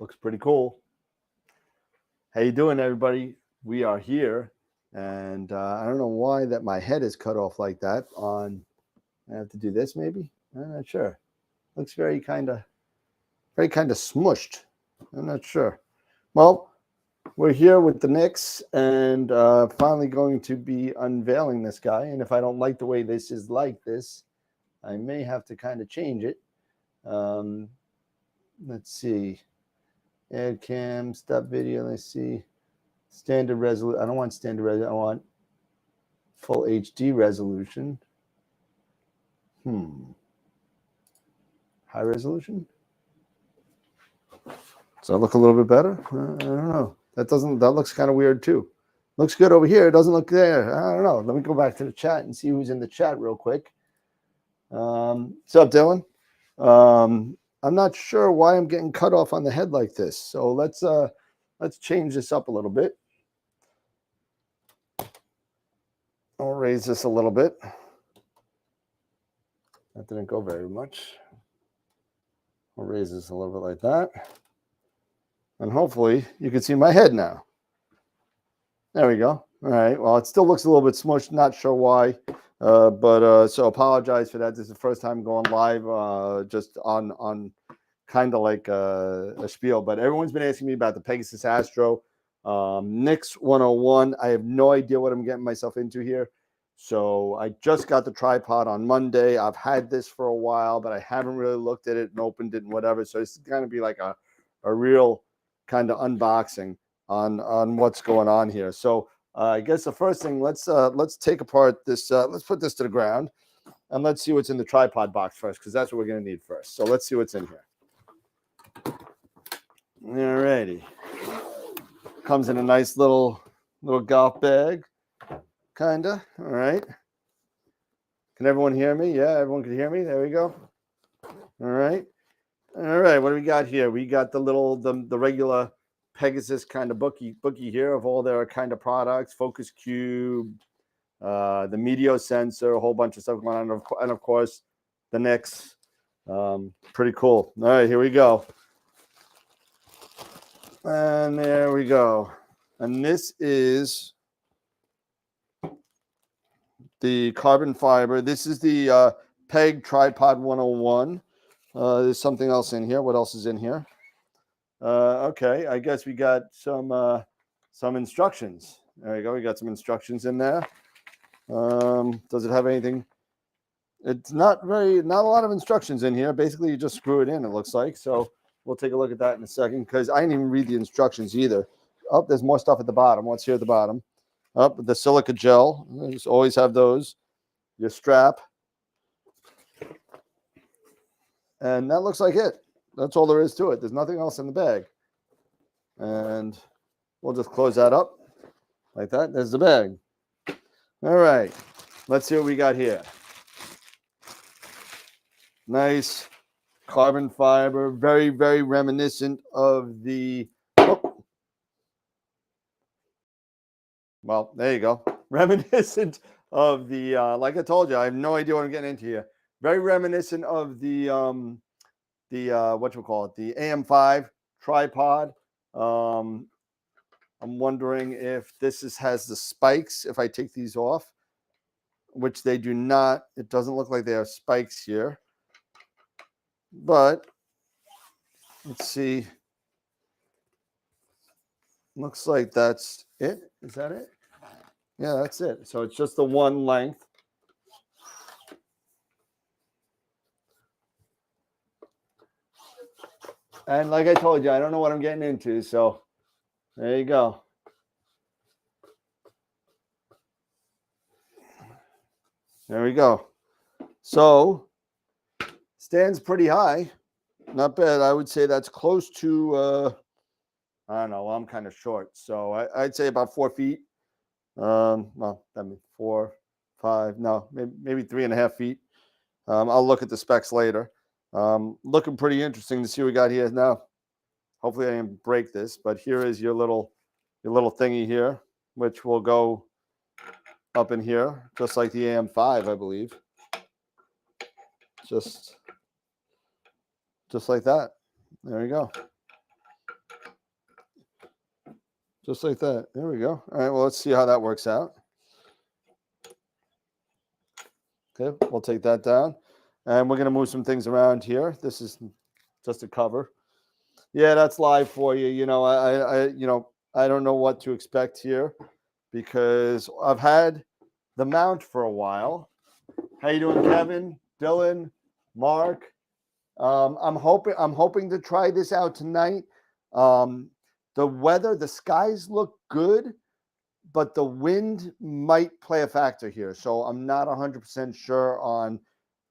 Looks pretty cool. How you doing, everybody? We are here, and I don't know why that my head is cut off like that. I have to do this, maybe. I'm not sure. Looks very kind of smushed. I'm not sure. Well, we're here with the NYX, and finally going to be unveiling this guy. And if I don't like the way this is like this, I may have to kind of change it. Let's see. Add cam, stop video. Let's see. Standard resolution. I don't want standard resolution. I want full HD resolution. High resolution. Does that look a little bit better? I don't know. That looks kind of weird too. Looks good over here. It doesn't look there. I don't know. Let me go back to the chat and see who's in the chat real quick. What's up, Dylan? I'm not sure why I'm getting cut off on the head like this. So let's change this up a little bit. I'll raise this a little bit. That didn't go very much. I'll raise this a little bit like that. And hopefully you can see my head now. There we go. All right. Well, it still looks a little bit smushed. Not sure why. So apologize for that. This is the first time going live just on kind of like a spiel. But everyone's been asking me about the Pegasus Astro NYX101. I have no idea what I'm getting myself into here. So I just got the tripod on Monday. I've had this for a while, but I haven't really looked at it and opened it and whatever. So it's going to be like a real kind of unboxing on what's going on here. So I guess the first thing, let's take apart this. Let's put this to the ground, and let's see what's in the tripod box first, because that's what we're going to need first. So let's see what's in here. All righty. Comes in a nice little golf bag, kinda. All right. Can everyone hear me? Yeah, everyone can hear me. There we go. All right. All right. What do we got here? We got the regular Pegasus kind of bookie here of all their kind of products, focus cube, the media sensor, a whole bunch of stuff going on, and of course the NYX. Pretty cool. All right, here we go. And there we go. And this is the carbon fiber. This is the PEG Tripod 101. There's something else in here. What else is in here? Okay, I guess we got some instructions. There we go. We got some instructions in there. Does it have anything? It's not a lot of instructions in here. Basically, you just screw it in, it looks like. So we'll take a look at that in a second, because I didn't even read the instructions either. Oh, there's more stuff at the bottom. What's here at the bottom? Oh, the silica gel. You just always have those. Your strap. And that looks like it. That's all there is to it. There's nothing else in the bag. And we'll just close that up like that. There's the bag. All right. Let's see what we got here. Nice carbon fiber. Very, very reminiscent of the... Oh. Well, there you go. Reminiscent of the... like I told you, I have no idea what I'm getting into here. Very reminiscent of the whatchamacallit, the AM5 tripod. I'm wondering if this has the spikes, if I take these off, which they do not. It doesn't look like they have spikes here. But let's see. Looks like that's it. Is that it? Yeah, that's it. So it's just the one length. And like I told you, I don't know what I'm getting into. So there you go. There we go. So stands pretty high. Not bad. I would say that's close to, I don't know. Well, I'm kind of short. So I'd say about 4 feet. Well, I mean 4, 5, no, maybe 3.5 feet. I'll look at the specs later. Looking pretty interesting to see what we got here now. Hopefully I didn't break this, but here is your little thingy here, which will go up in here, just like the AM5, I believe. Just like that. There you go. Just like that. There we go. All right, well, let's see how that works out. Okay, we'll take that down. And we're going to move some things around here. This is just a cover. Yeah, that's live for you. You know, I don't know what to expect here because I've had the mount for a while. How you doing, Kevin, Dylan, Mark? I'm hoping to try this out tonight. The weather, the skies look good, but the wind might play a factor here. So I'm not 100% sure on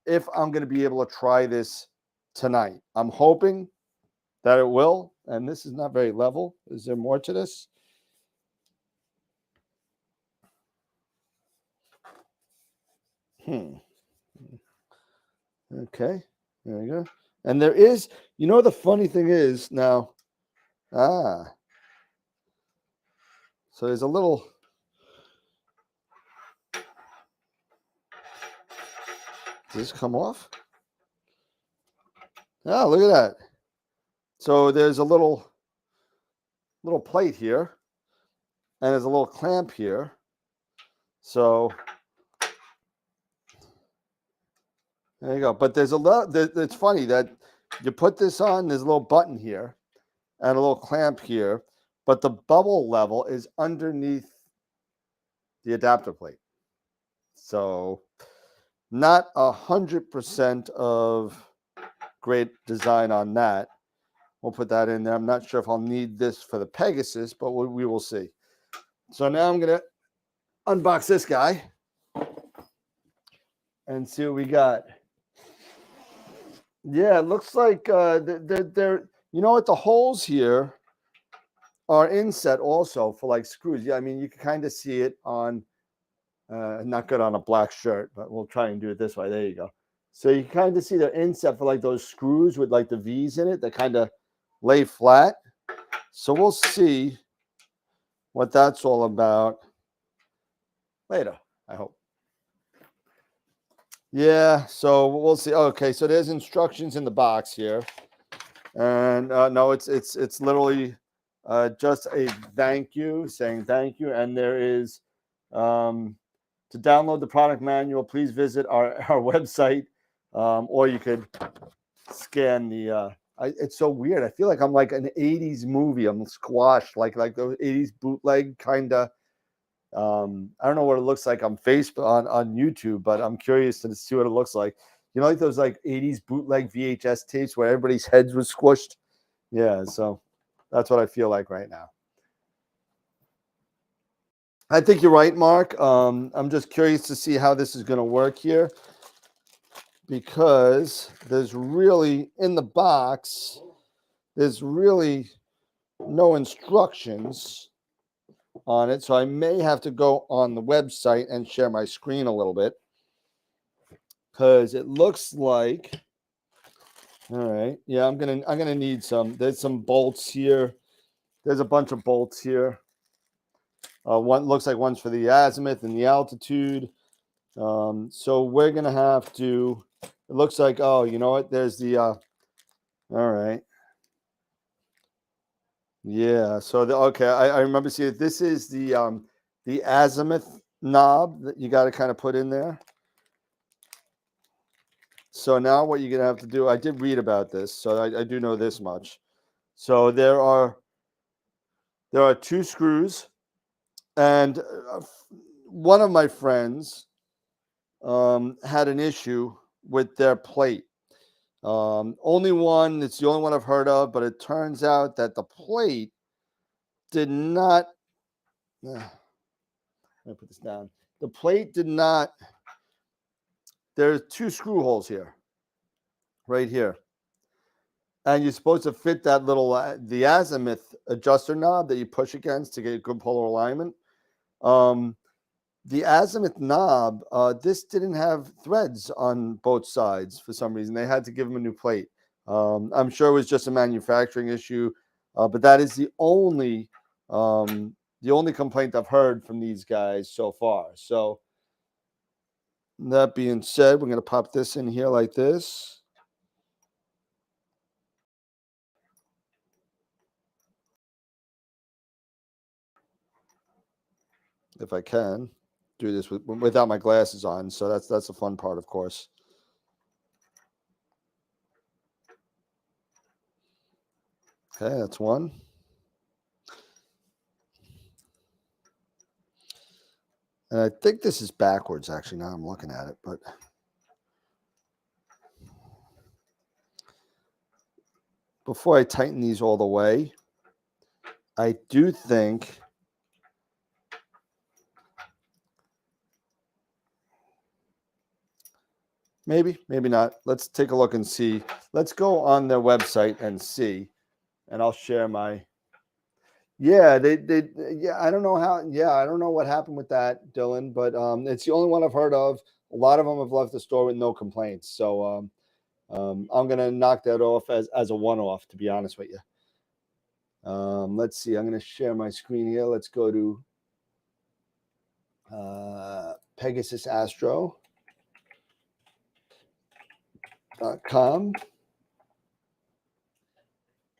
if I'm going to be able to try this tonight. I'm hoping that it will. And this is not very level. Is there more to this? Okay. There we go. And there is, you know, the funny thing is now, so there's a little, does this come off? Oh, look at that. So there's a little plate here, and there's a little clamp here. So there you go. But there's a lot. It's funny that you put this on. There's a little button here, and a little clamp here, but the bubble level is underneath the adapter plate. So not 100% of great design on that. We'll put that in there. I'm not sure if I'll need this for the Pegasus, but we will see. So now I'm going to unbox this guy and see what we got. Yeah, it looks like they're you know what, the holes here are inset also for like screws. Yeah, I mean, you can kind of see it on, not good on a black shirt, but we'll try and do it this way. There you go. So you kind of see the inset for like those screws with like the V's in it that kind of lay flat. So we'll see what that's all about later, I hope. Yeah, so we'll see. Okay, so there's instructions in the box here. And no, it's literally just a thank you, saying thank you. And there is, to download the product manual, please visit our website, or you could scan the. It's so weird. I feel like I'm like an '80s movie. I'm squashed like those '80s bootleg kind of. I don't know what it looks like on Facebook on YouTube, but I'm curious to see what it looks like. You know, like those like '80s bootleg VHS tapes where everybody's heads was squished. Yeah, so that's what I feel like right now. I think you're right, Mark. I'm just curious to see how this is going to work here because there's really, in the box, there's really no instructions on it. So I may have to go on the website and share my screen a little bit because it looks like, all right, yeah, I'm gonna need some. There's some bolts here. There's a bunch of bolts here. One looks like one's for the azimuth and the altitude. So we're gonna have to. It looks like, oh, you know what? There's the. All right. Yeah. So okay, I remember seeing it. This is the azimuth knob that you got to kind of put in there. So now what you're gonna have to do. I did read about this, so I do know this much. So there are two screws, and one of my friends had an issue with their plate. Only one, it's the only one I've heard of, but it turns out that the plate did not, let me put this down. The plate did not, there's two screw holes here, right here. And you're supposed to fit that little, the azimuth adjuster knob that you push against to get good polar alignment. The azimuth knob, this didn't have threads on both sides for some reason. They had to give them a new plate. I'm sure it was just a manufacturing issue, but that is the only complaint I've heard from these guys so far. So that being said, we're going to pop this in here like this. if I can do this without my glasses on. So that's the fun part, of course. Okay, that's one. And I think this is backwards, actually, now I'm looking at it, but before I tighten these all the way, I do think maybe not. Let's take a look and see. Let's go on their website and see, and I'll share my. Yeah, yeah, I don't know how. Yeah, I don't know what happened with that, Dylan, but it's the only one I've heard of. A lot of them have left the store with no complaints, so I'm gonna knock that off as a one-off, to be honest with you. Let's see. I'm gonna share my screen here. Let's go to PegasusAstro.com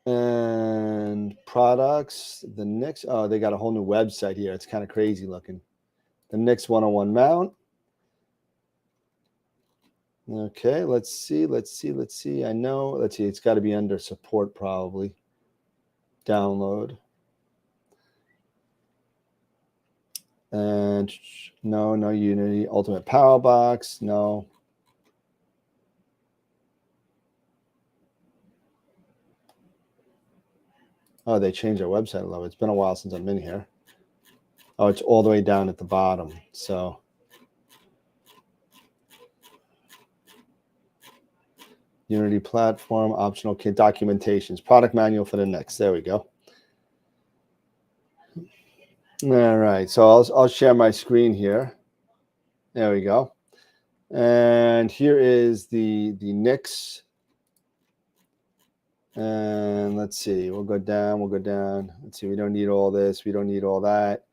and products. The NYX. Oh, they got a whole new website here. It's kind of crazy looking. The NYX101 mount. Okay, let's see. I know. Let's see. It's got to be under support probably. Download. And no Unity. Ultimate Power Box. No. Oh, they changed their website a little. It's been a while since I've been here. Oh, it's all the way down at the bottom. So Unity platform, optional kit documentations, product manual for the NYX. There we go. All right. So I'll share my screen here. There we go. And here is the NYX. And let's see. We'll go down. Let's see. We don't need all this. We don't need all that.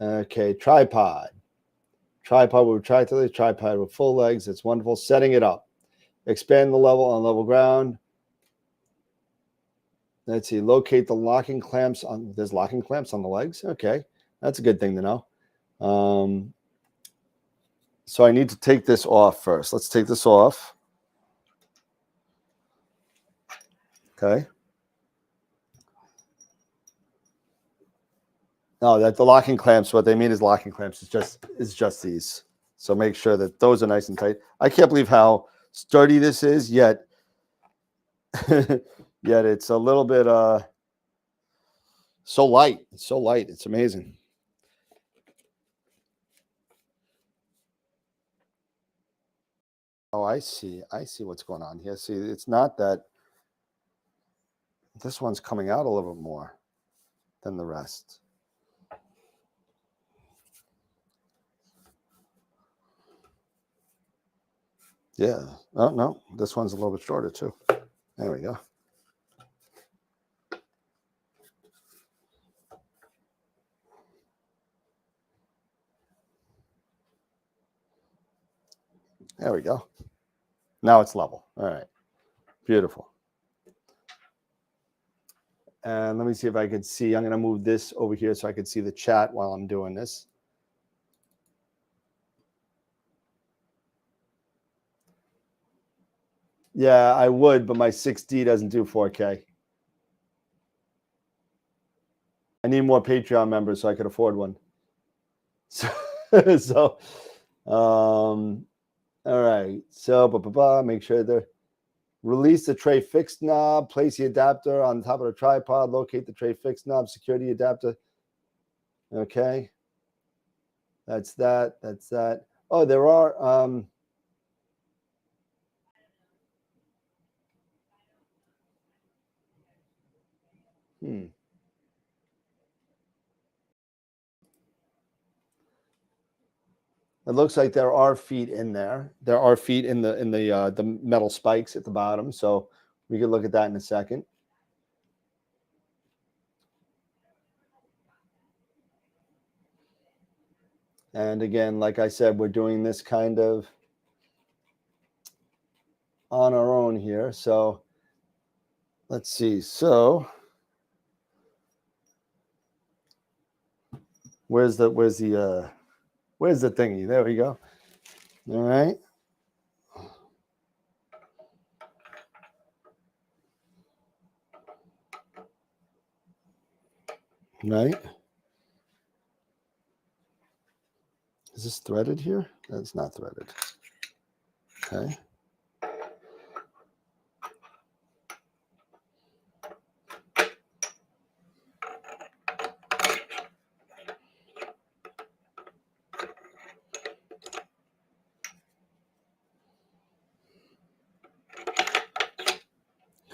Okay. Tripod with tripod with full legs. It's wonderful. Setting it up. Expand the level on level ground. Let's see. Locate the locking clamps on. There's locking clamps on the legs. Okay, that's a good thing to know. So I need to take this off first. Let's take this off. Okay. No, that the locking clamps. What they mean is locking clamps. It's just these. So make sure that those are nice and tight. I can't believe how sturdy this is. Yet it's a little bit so light. It's so light. It's amazing. Oh, I see what's going on here. See, it's not that this one's coming out a little bit more than the rest. Yeah. Oh, no, this one's a little bit shorter too. There we go. There we go. Now it's level. All right. Beautiful. And let me see if I can see. I'm going to move this over here so I can see the chat while I'm doing this. Yeah, I would, but my 6D doesn't do 4K. I need more Patreon members so I could afford one. So all right. So make sure to release the tray fixed knob, place the adapter on the top of the tripod, locate the tray fixed knob, secure the adapter. Okay. That's that. Oh, there are It looks like there are feet in there. There are feet in the metal spikes at the bottom. So we could look at that in a second. And again, like I said, we're doing this kind of on our own here. So let's see. So Where's the thingy? There we go. All right. Right. Is this threaded here? That's not threaded. Okay.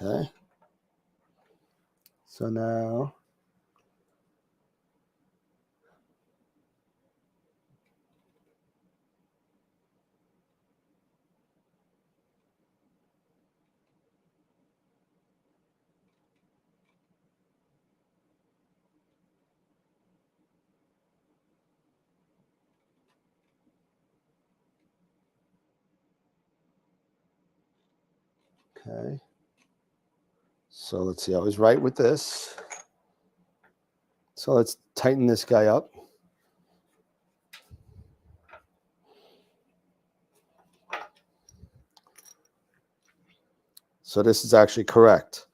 Okay. So now okay. So let's see. I was right with this. So let's tighten this guy up. So this is actually correct.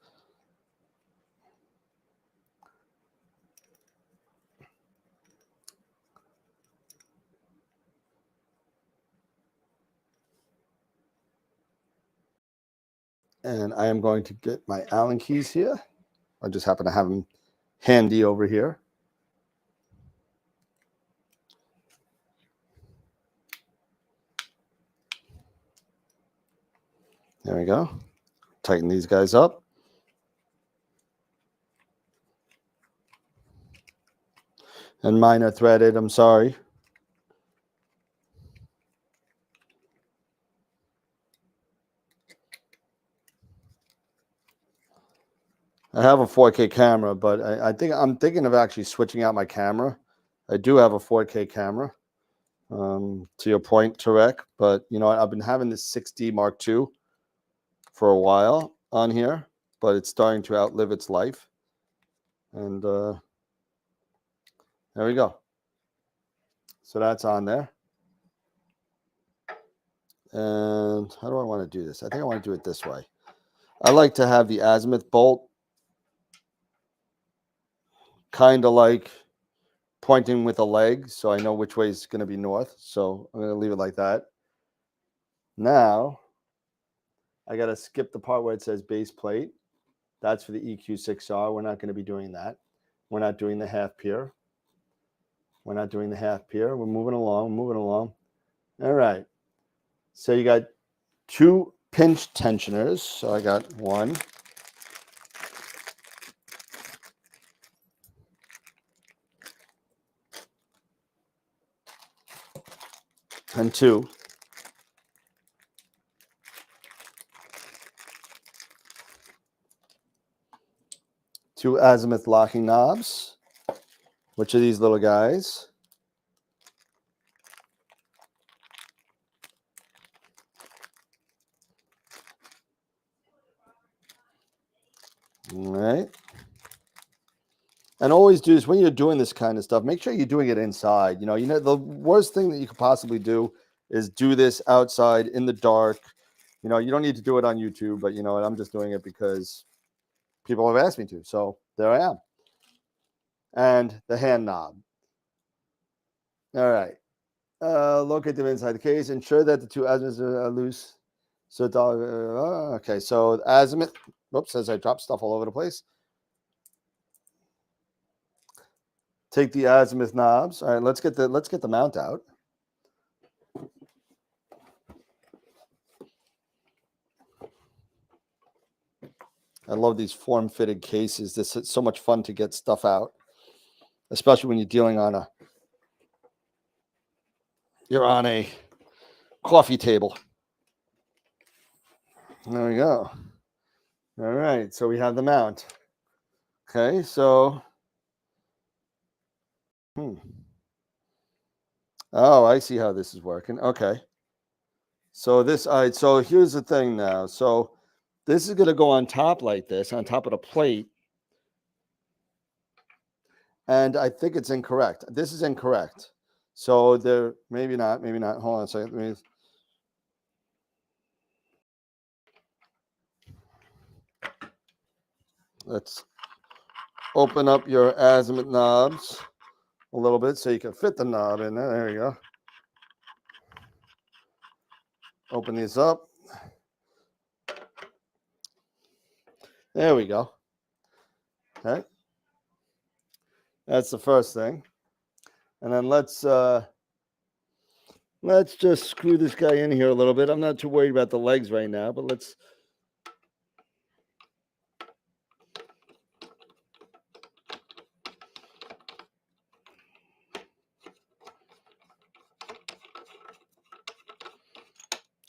And I am going to get my Allen keys here. I just happen to have them handy over here. There we go. Tighten these guys up. And mine are threaded. I'm sorry. I have a 4K camera, but I'm thinking of actually switching out my camera. I do have a 4K camera. To your point, Tarek, but you know, I've been having this 6D Mark II for a while on here, but it's starting to outlive its life. And there we go. So that's on there. And how do I want to do this? I think I want to do it this way. I like to have the azimuth bolt kind of like pointing with a leg, so I know which way is going to be north. So I'm going to leave it like that. Now, I got to skip the part where it says base plate. That's for the EQ6R. We're not going to be doing that. We're not doing the half pier. We're not doing the half pier. We're moving along, moving along. All right. So you got 2 pinch tensioners. So I got 1. And 2. 2 azimuth locking knobs, which are these little guys. All right. And always do this when you're doing this kind of stuff. Make sure you're doing it inside. You know, the worst thing that you could possibly do is do this outside in the dark. You know, you don't need to do it on YouTube, but you know what? I'm just doing it because people have asked me to. So there I am. And the hand knob. All right. Locate them inside the case. Ensure that the 2 azimuths are loose. So okay. So azimuth. Whoops! As I drop stuff all over the place. Take the azimuth knobs. All right. Let's get the mount out. I love these form-fitted cases. This is so much fun to get stuff out, especially when you're dealing on you're on a coffee table. There we go. All right, so we have the mount. Okay, so oh, I see how this is working. Okay. So this, all right, so here's the thing now. So this is going to go on top like this, on top of the plate. and I think it's incorrect. This is incorrect. So there, maybe not, maybe not. Hold on a second. Let's open up your azimuth knobs a little bit so you can fit the knob in there. There you go. Open these up. There we go. Okay. That's the first thing. And then let's just screw this guy in here a little bit. I'm not too worried about the legs right now, but let's.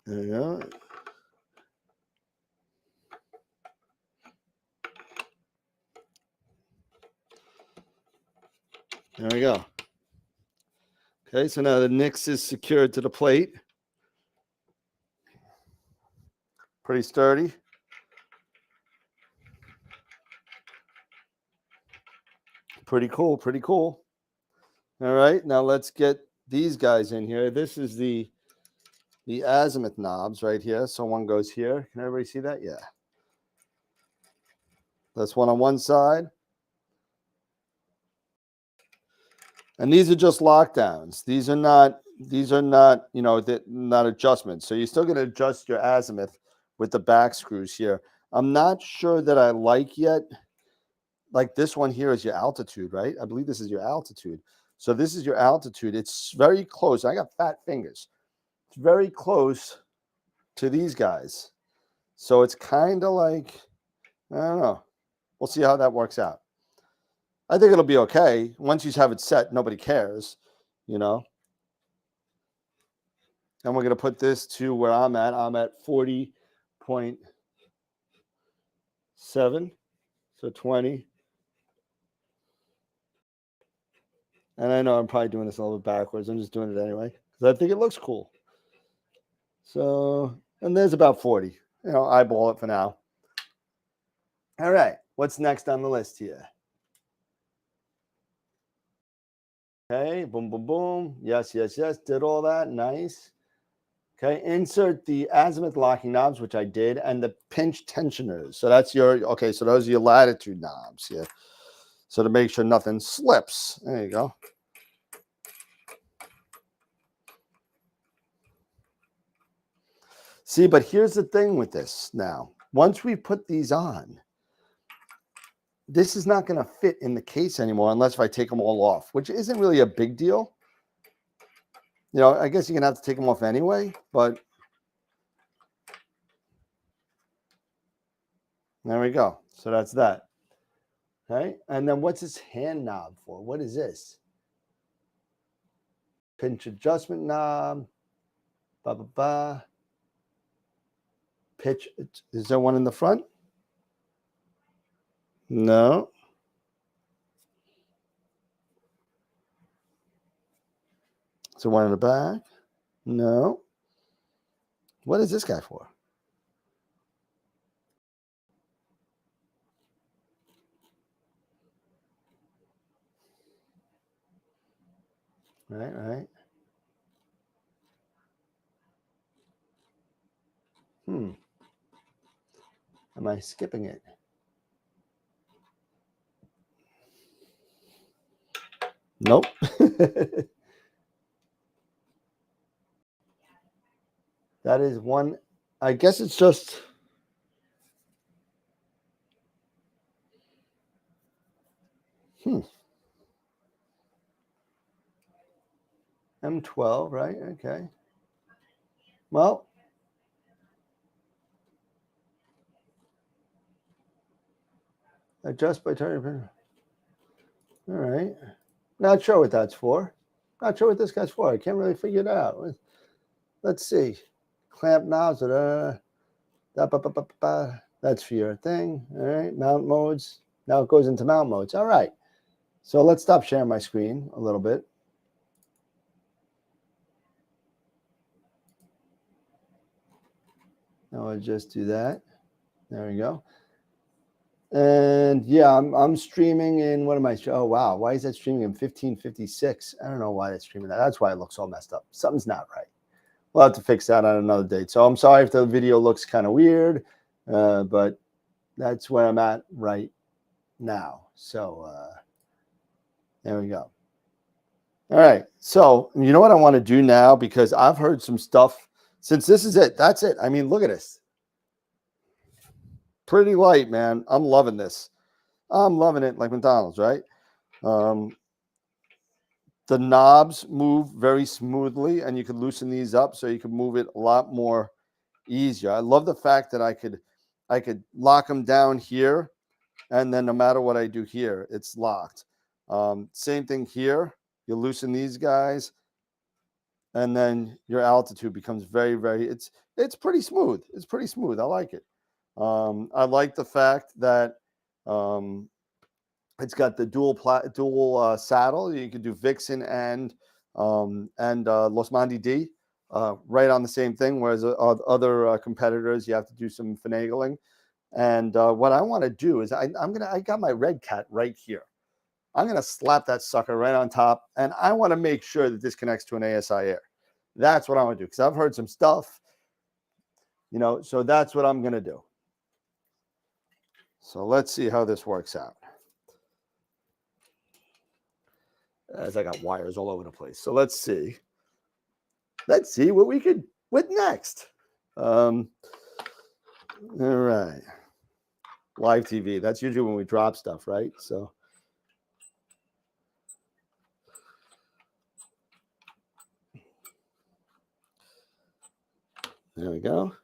There you go. There we go. Okay, so now the NYX is secured to the plate. Pretty sturdy. Pretty cool, pretty cool. All right, now let's get these guys in here. This is the azimuth knobs right here. So one goes here. Can everybody see that? Yeah. That's one on one side. And these are just lockdowns. These are not, you know, not adjustments. So you're still going to adjust your azimuth with the back screws here. I'm not sure that I like yet. Like this one here is your altitude, right? I believe this is your altitude. So this is your altitude. It's very close. I got fat fingers. It's very close to these guys. So it's kind of like, I don't know. We'll see how that works out. I think it'll be okay. Once you have it set, nobody cares, you know. And we're going to put this to where I'm at. I'm at 40.7. So 20. And I know I'm probably doing this a little bit backwards. I'm just doing it anyway because I think it looks cool. So, and there's about 40. You know, eyeball it for now. All right. What's next on the list here? Okay. Boom, boom, boom. Yes, yes, yes. Did all that. Nice. Okay. Insert the azimuth locking knobs, which I did, and the pinch tensioners. So that's your, okay. So those are your latitude knobs here. So to make sure nothing slips. There you go. See, but here's the thing with this now. Once we put these on, this is not going to fit in the case anymore unless if I take them all off, which isn't really a big deal. You know, I guess you're going to have to take them off anyway, but there we go. So that's that. Okay. And then what's this hand knob for? What is this? Pinch adjustment knob. Ba, ba, ba. Pitch. Is there one in the front? No. Is there one in the back? No. What is this guy for? Right. Am I skipping it? Nope. That is one. I guess it's just. M12, right? Okay. Well, adjust by turning. All right. Not sure what that's for. Not sure what this guy's for. I can't really figure it out. Let's see. Clamp knobs. That's for your thing. All right. Mount modes. Now it goes into mount modes. All right. So let's stop sharing my screen a little bit. Now I'll just do that. There we go. And yeah, I'm streaming in, what am I? Oh wow, why is that streaming in 1556? I don't know why that's streaming that. That's why it looks all messed up. Something's not right. We'll have to fix that on another date. So I'm sorry if the video looks kind of weird, but that's where I'm at right now. So there we go. All right. So you know what I want to do now, because I've heard some stuff since this is it. That's it. I mean, look at this. Pretty light, man. I'm loving this. I'm loving it, like McDonald's, right? The knobs move very smoothly, and you can loosen these up so you can move it a lot more easier. I love the fact that I could lock them down here, and then no matter what I do here, it's locked. Same thing here. You loosen these guys, and then your altitude becomes very, very. It's pretty smooth. It's pretty smooth. I like it. I like the fact that it's got the dual saddle. You can do Vixen and Los Mandi D right on the same thing. Whereas other competitors, you have to do some finagling. And what I want to do is I got my Red Cat right here. I'm gonna slap that sucker right on top, and I want to make sure that this connects to an ASI Air. That's what I want to do, because I've heard some stuff, you know. So that's what I'm gonna do. So let's see how this works out. As I got wires all over the place. So let's see. Let's see what we could with next. All right. Live TV. That's usually when we drop stuff, right? So there we go.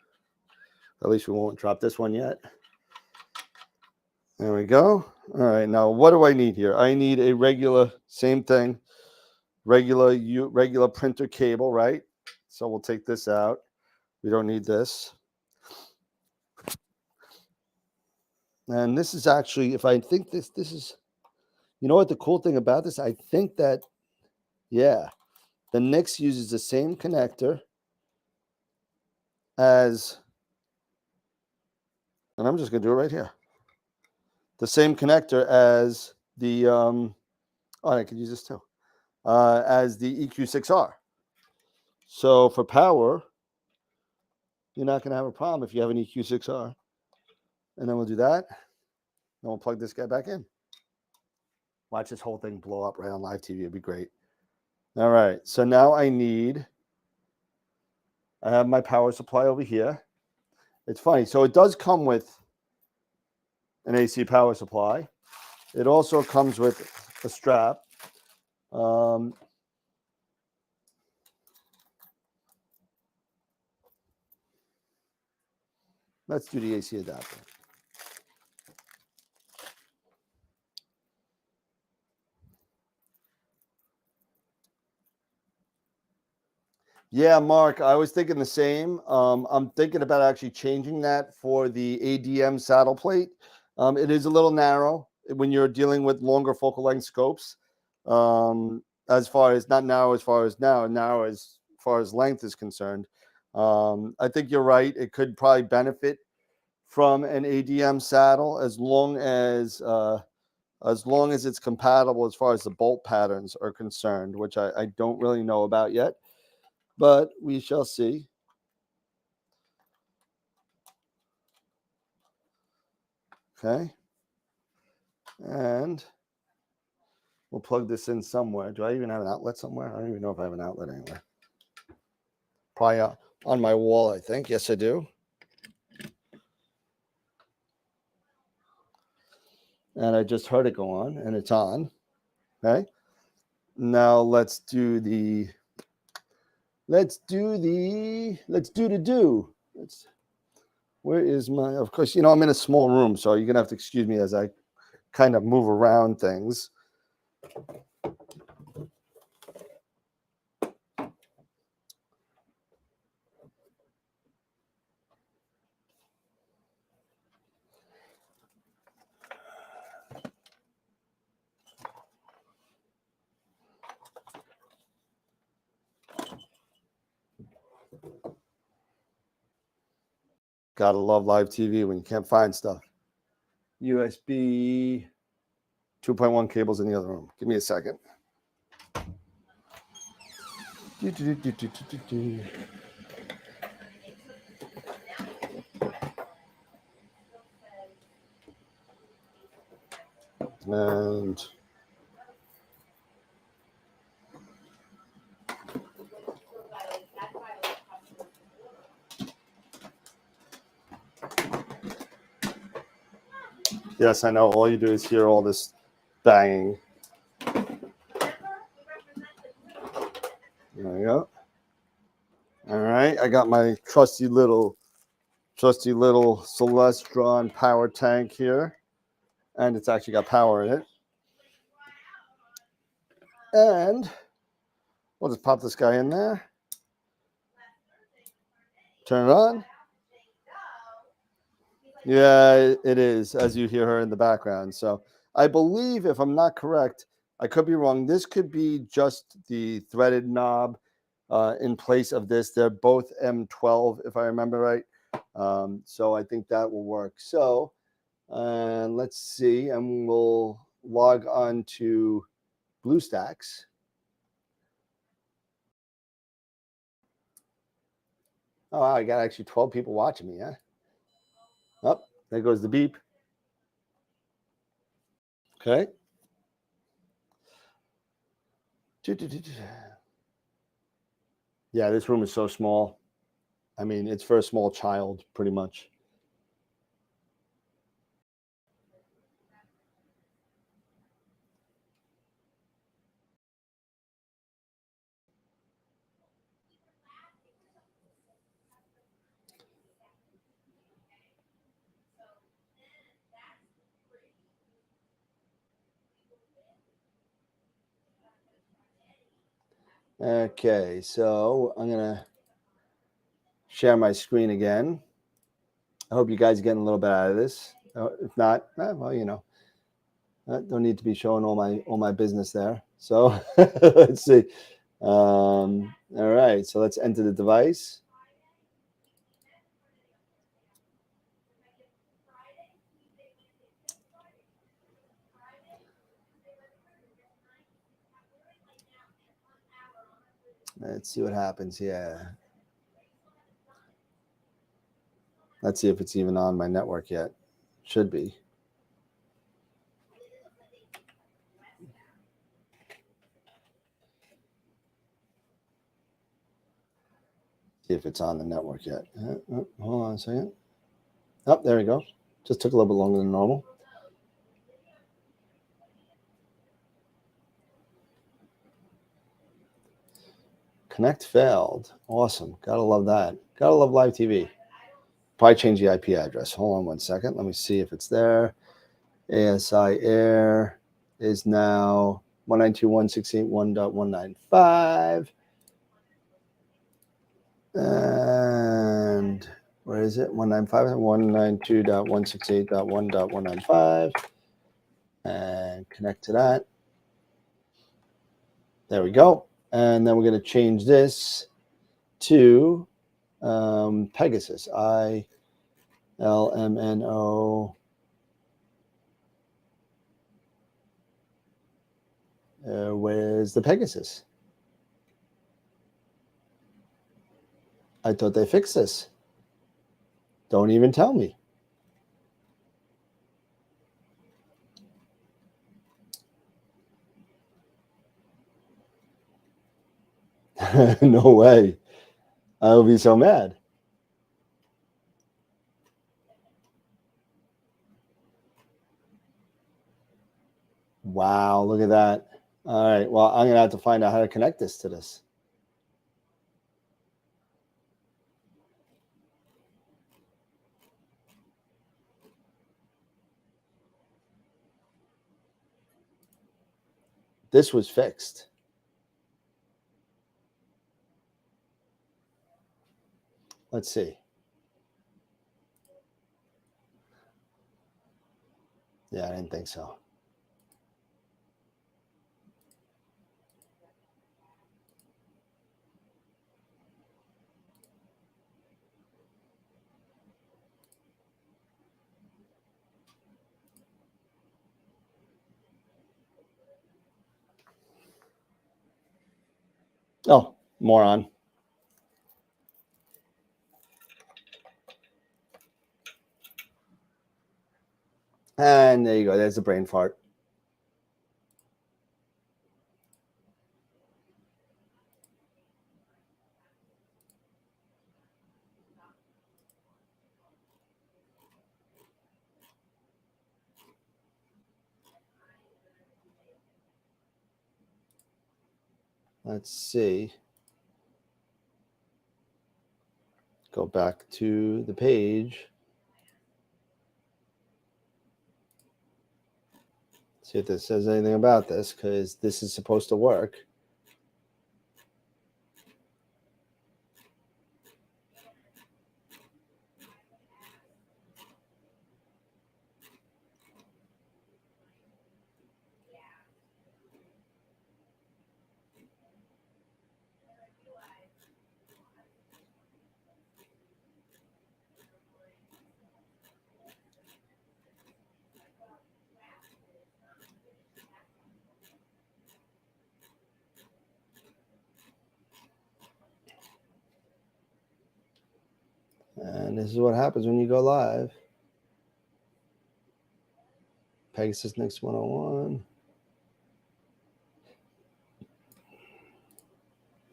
At least we won't drop this one yet. There we go. All right. Now, what do I need here? I need a regular, same thing, regular printer cable, right? So we'll take this out. We don't need this. And this is actually, if I think this is, you know what the cool thing about this? I think that, yeah, the NYX uses the same connector as, and I'm just going to do it right here. The same connector as the, oh, I could use this too, as the EQ6R. So for power, you're not going to have a problem if you have an EQ6R. And then we'll do that. Then we'll plug this guy back in. Watch this whole thing blow up right on live TV. It'd be great. All right. So now I have my power supply over here. It's funny. So it does come with an AC power supply. It also comes with a strap. Let's do the AC adapter. Yeah, Mark, I was thinking the same. I'm thinking about actually changing that for the ADM saddle plate. It is a little narrow when you're dealing with longer focal length scopes. As far as not narrow as far as narrow as far as length is concerned. I think you're right. It could probably benefit from an ADM saddle as long as it's compatible as far as the bolt patterns are concerned, which I don't really know about yet. But we shall see. Okay. And we'll plug this in somewhere. Do I even have an outlet somewhere? I don't even know if I have an outlet anywhere. Probably on my wall, I think. Yes, I do. And I just heard it go on, and it's on. Okay. Now let's do the where is my, of course, you know, I'm in a small room, so you're gonna have to excuse me as I kind of move around things. Gotta love live TV when you can't find stuff. USB 2.1 cables in the other room. Give me a second. And yes, I know. All you do is hear all this banging. There we go. All right, I got my trusty little Celestron power tank here, and it's actually got power in it. And we'll just pop this guy in there. Turn it on. Yeah, it is, as you hear her in the background. So I believe, if I'm not correct, I could be wrong, this could be just the threaded knob in place of this. They're both M12, if I remember right. So I think that will work. So let's see, and we'll log on to BlueStacks. Oh, wow, I got actually 12 people watching me, huh? Oh, there goes the beep. Okay. Yeah, this room is so small. I mean, it's for a small child, pretty much. Okay, so I'm going to share my screen again. I hope you guys are getting a little bit out of this. If not, well, you know, I don't need to be showing all my business there. So let's see. All right, so let's enter the device. Let's see what happens here. Let's see if it's even on my network yet. Should be. See if it's on the network yet. Hold on a second. Oh, there we go. Just took a little bit longer than normal. Connect failed. Awesome. Gotta love that. Gotta love live TV. Probably change the IP address. Hold on one second. Let me see if it's there. ASI Air is now 192.168.1.195. And where is it? 195 and 192.168.1.195. And connect to that. There we go. And then we're going to change this to Pegasus. ILMNO. Where's the Pegasus? I thought they fixed this. Don't even tell me. No way. I will be so mad. Wow, look at that. All right, well, I'm going to have to find out how to connect this to this. This was fixed. Let's see. Yeah, I didn't think so. Oh, moron. And there you go. There's the brain fart. Let's see. Go back to the page. See if this says anything about this, because this is supposed to work. And this is what happens when you go live. PEGASUS NYX101.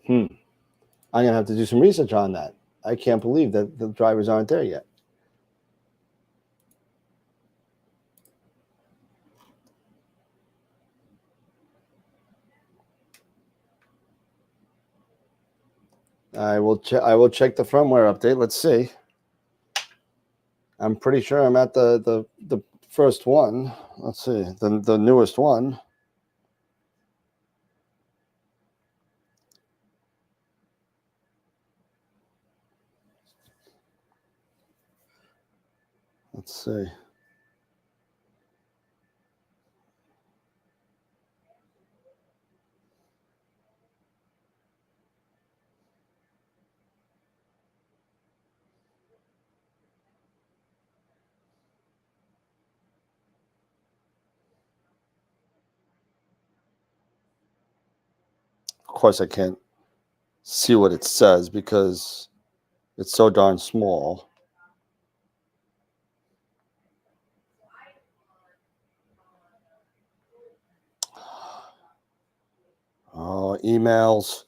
I'm going to have to do some research on that. I can't believe that the drivers aren't there yet. I will check the firmware update. Let's see. I'm pretty sure I'm at the first one. Let's see. The newest one. Let's see. Of course, I can't see what it says because it's so darn small. Oh, emails.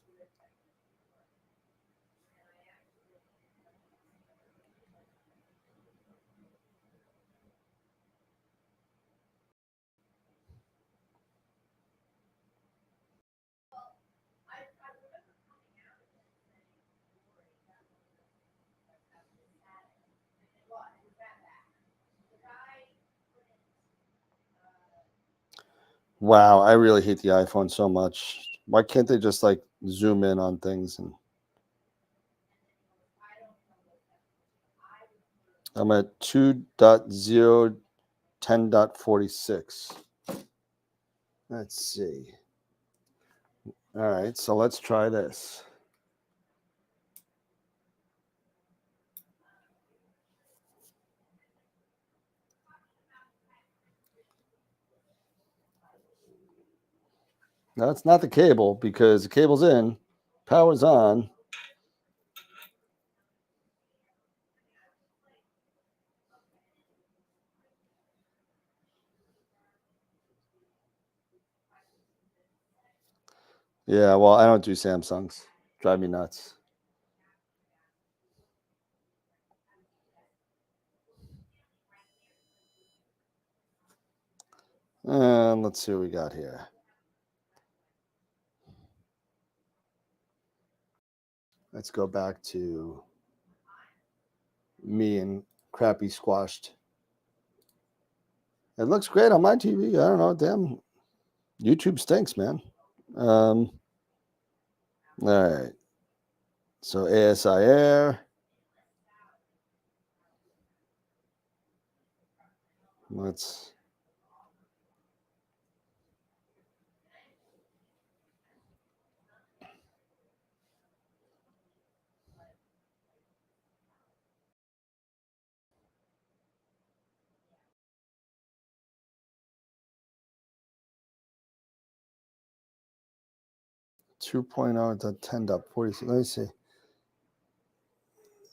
Wow, I really hate the iPhone so much. Why can't they just like zoom in on things? And I'm at 2.0.10.46. Let's see. All right, so let's try this. No, it's not the cable because the cable's in, power's on. Yeah, well, I don't do Samsungs. Drive me nuts. And let's see what we got here. Let's go back to me and crappy squashed. It looks great on my TV. I don't know. Damn, YouTube stinks, man. All right. So ASI Air. Let's. 2.0 to 10.46. Let me see.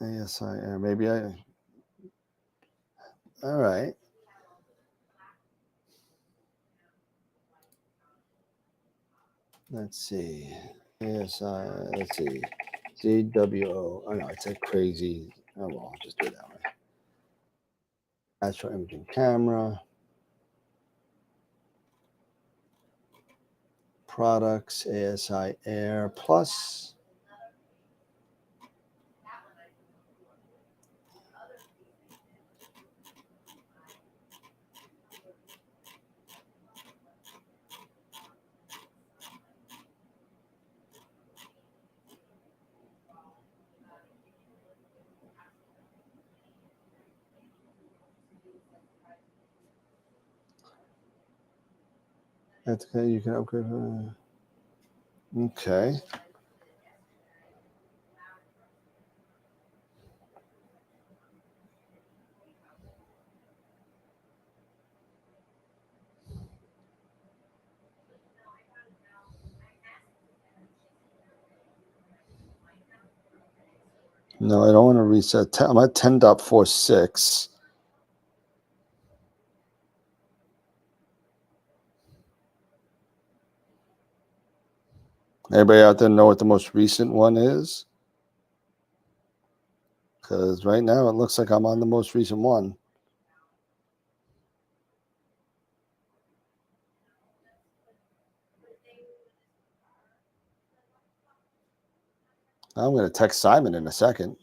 ASI, maybe I. All right. Let's see. ASI, let's see. ZWO. Oh, no, it's a crazy. Oh, well, I'll just do it that way. Astro imaging camera. Products, ASI Air Plus. That's okay. You can upgrade. Okay. No, I don't want to reset. I'm at 10.46. Anybody out there know what the most recent one is? Because right now it looks like I'm on the most recent one. I'm going to text Simon in a second.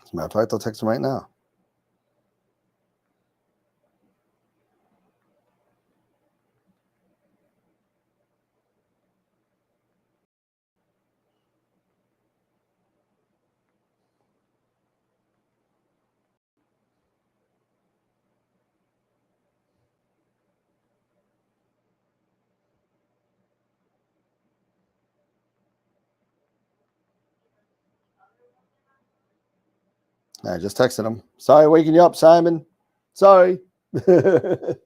As a matter of fact, I'll text him right now. I just texted him. Sorry, waking you up, Simon. Sorry. That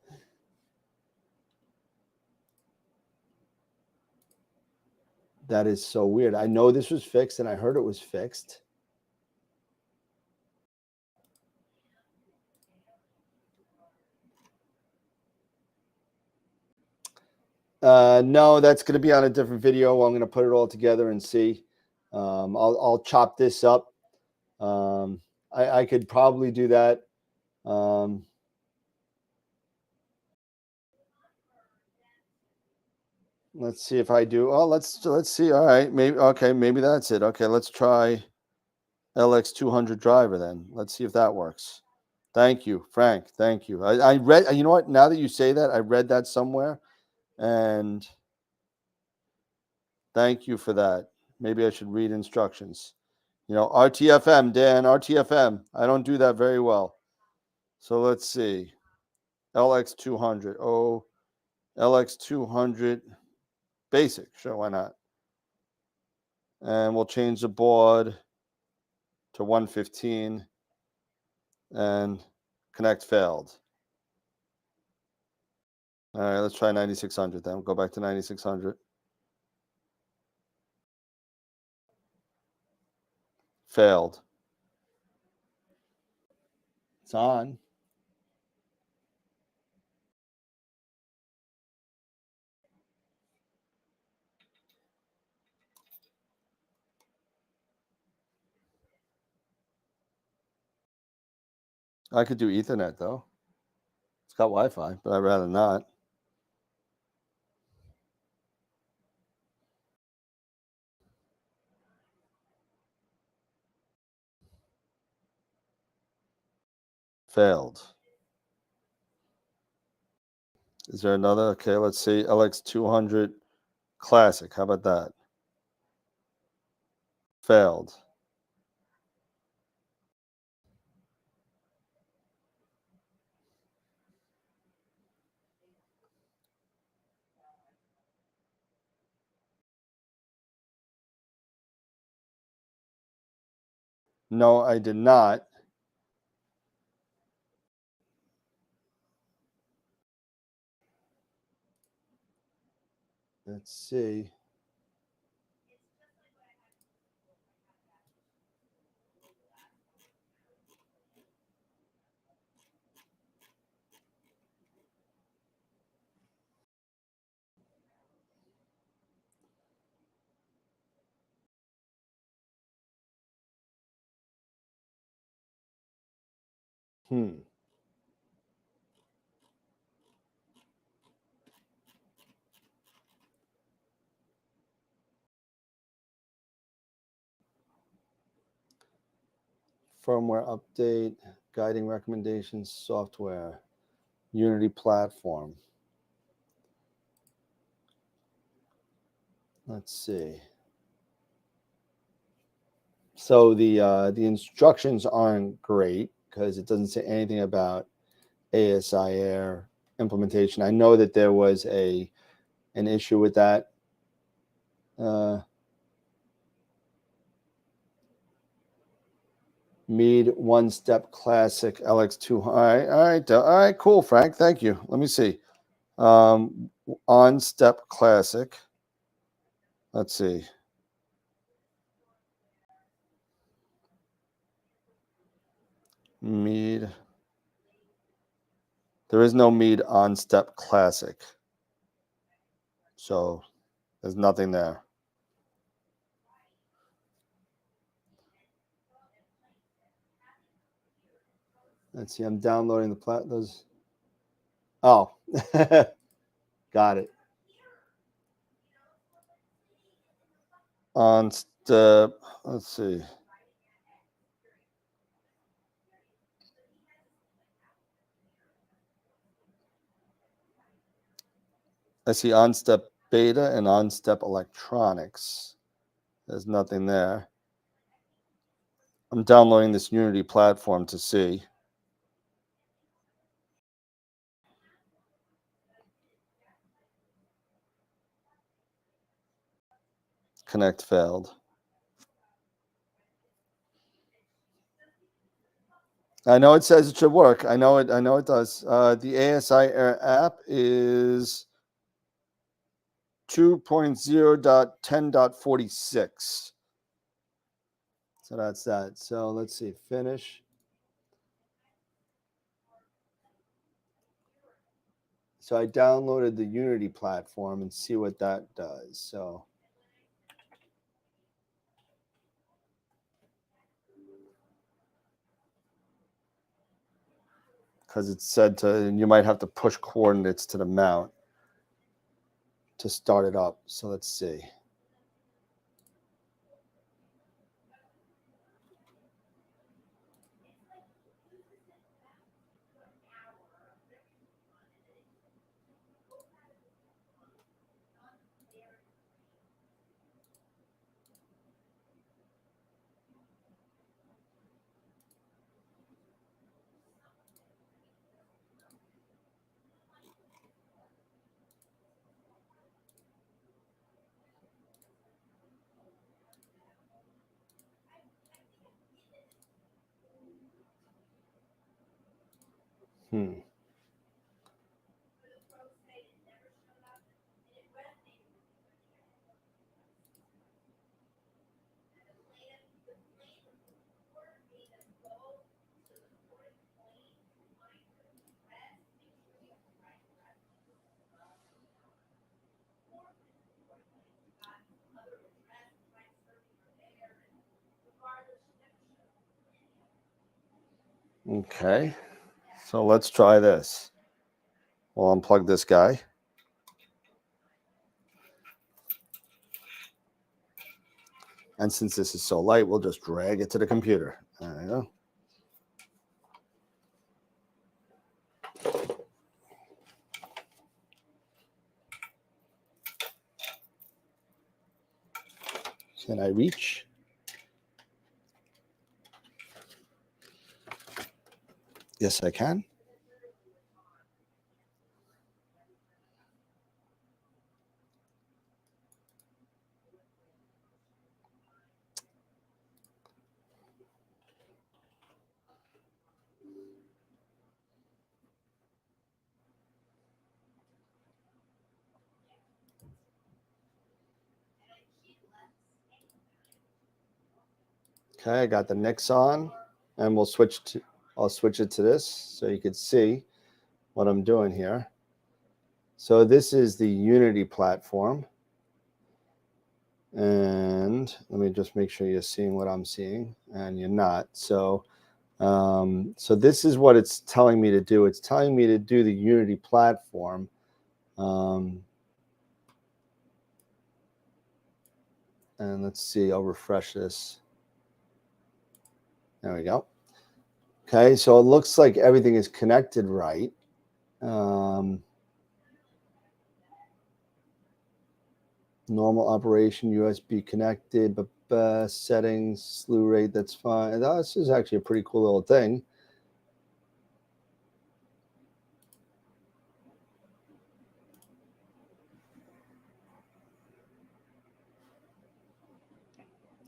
is so weird. I know this was fixed, and I heard it was fixed. No, that's going to be on a different video. I'm going to put it all together and see. I'll chop this up. I could probably do that. Let's see if I do. Oh, let's see. All right, maybe that's it. Okay, let's try LX200 driver then. Let's see if that works. Thank you, Frank. Thank you. I read. You know what? Now that you say that, I read that somewhere, and thank you for that. Maybe I should read instructions. You know, RTFM, Dan, RTFM. I don't do that very well. So let's see. LX200. Oh, LX200 basic. Sure, why not? And we'll change the board to 115 and connect failed. All right, let's try 9600 then. We'll go back to 9600. Failed. It's on. I could do Ethernet though. It's got Wi-Fi, but I'd rather not. Failed. Is there another? Okay, let's see. LX200 Classic. How about that? Failed. No, I did not. Let's see. Firmware update, guiding recommendations, software, Unity platform. Let's see. So the instructions aren't great because it doesn't say anything about ASIR implementation. I know that there was an issue with that. Mead One Step Classic LX2. All right, cool, Frank. Thank you. Let me see. On Step Classic. Let's see. Mead. There is no Mead On Step Classic. So there's nothing there. Let's see. I'm downloading the those. Oh, got it. On Step. Let's see. I see On Step Beta and On Step Electronics. There's nothing there. I'm downloading this Unity platform to see. Connect failed. I know it says it should work. I know it does. The ASIR app is 2.0.10.46. So that's that. So let's see. Finish. So I downloaded the Unity platform and see what that does. So because it said to, you might have to push coordinates to the mount to start it up. So let's see. Okay. So let's try this. We'll unplug this guy. And since this is so light, we'll just drag it to the computer. There you go. Can I reach? Yes, I can. Okay, I got the NYX on, and I'll switch it to this so you can see what I'm doing here. So this is the Unity platform. And let me just make sure you're seeing what I'm seeing, and you're not. So so this is what it's telling me to do. It's telling me to do the Unity platform. And let's see, I'll refresh this. There we go. Okay, so it looks like everything is connected right. Normal operation, USB connected, but settings, slew rate, that's fine. This is actually a pretty cool little thing.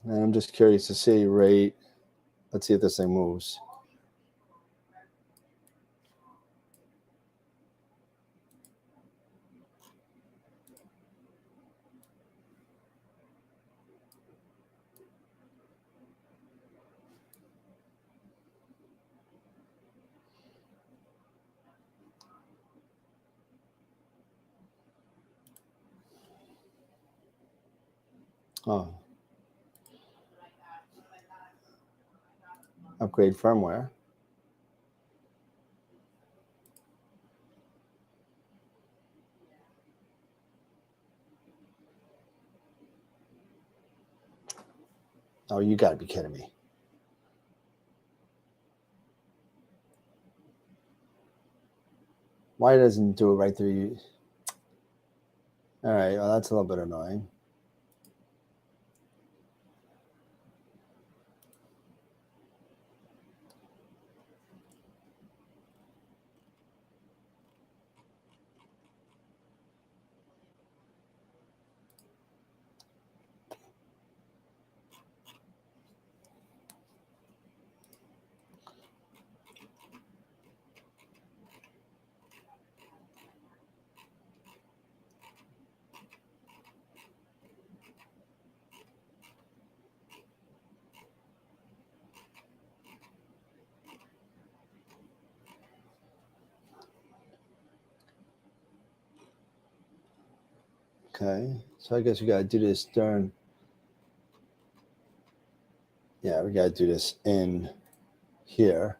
And I'm just curious to see rate. Let's see if this thing moves. Oh. Upgrade firmware. Oh, you got to be kidding me. Why doesn't it do it right through you? All right, well, that's a little bit annoying. Okay, so I guess we got to do this during. Yeah, we got to do this in here.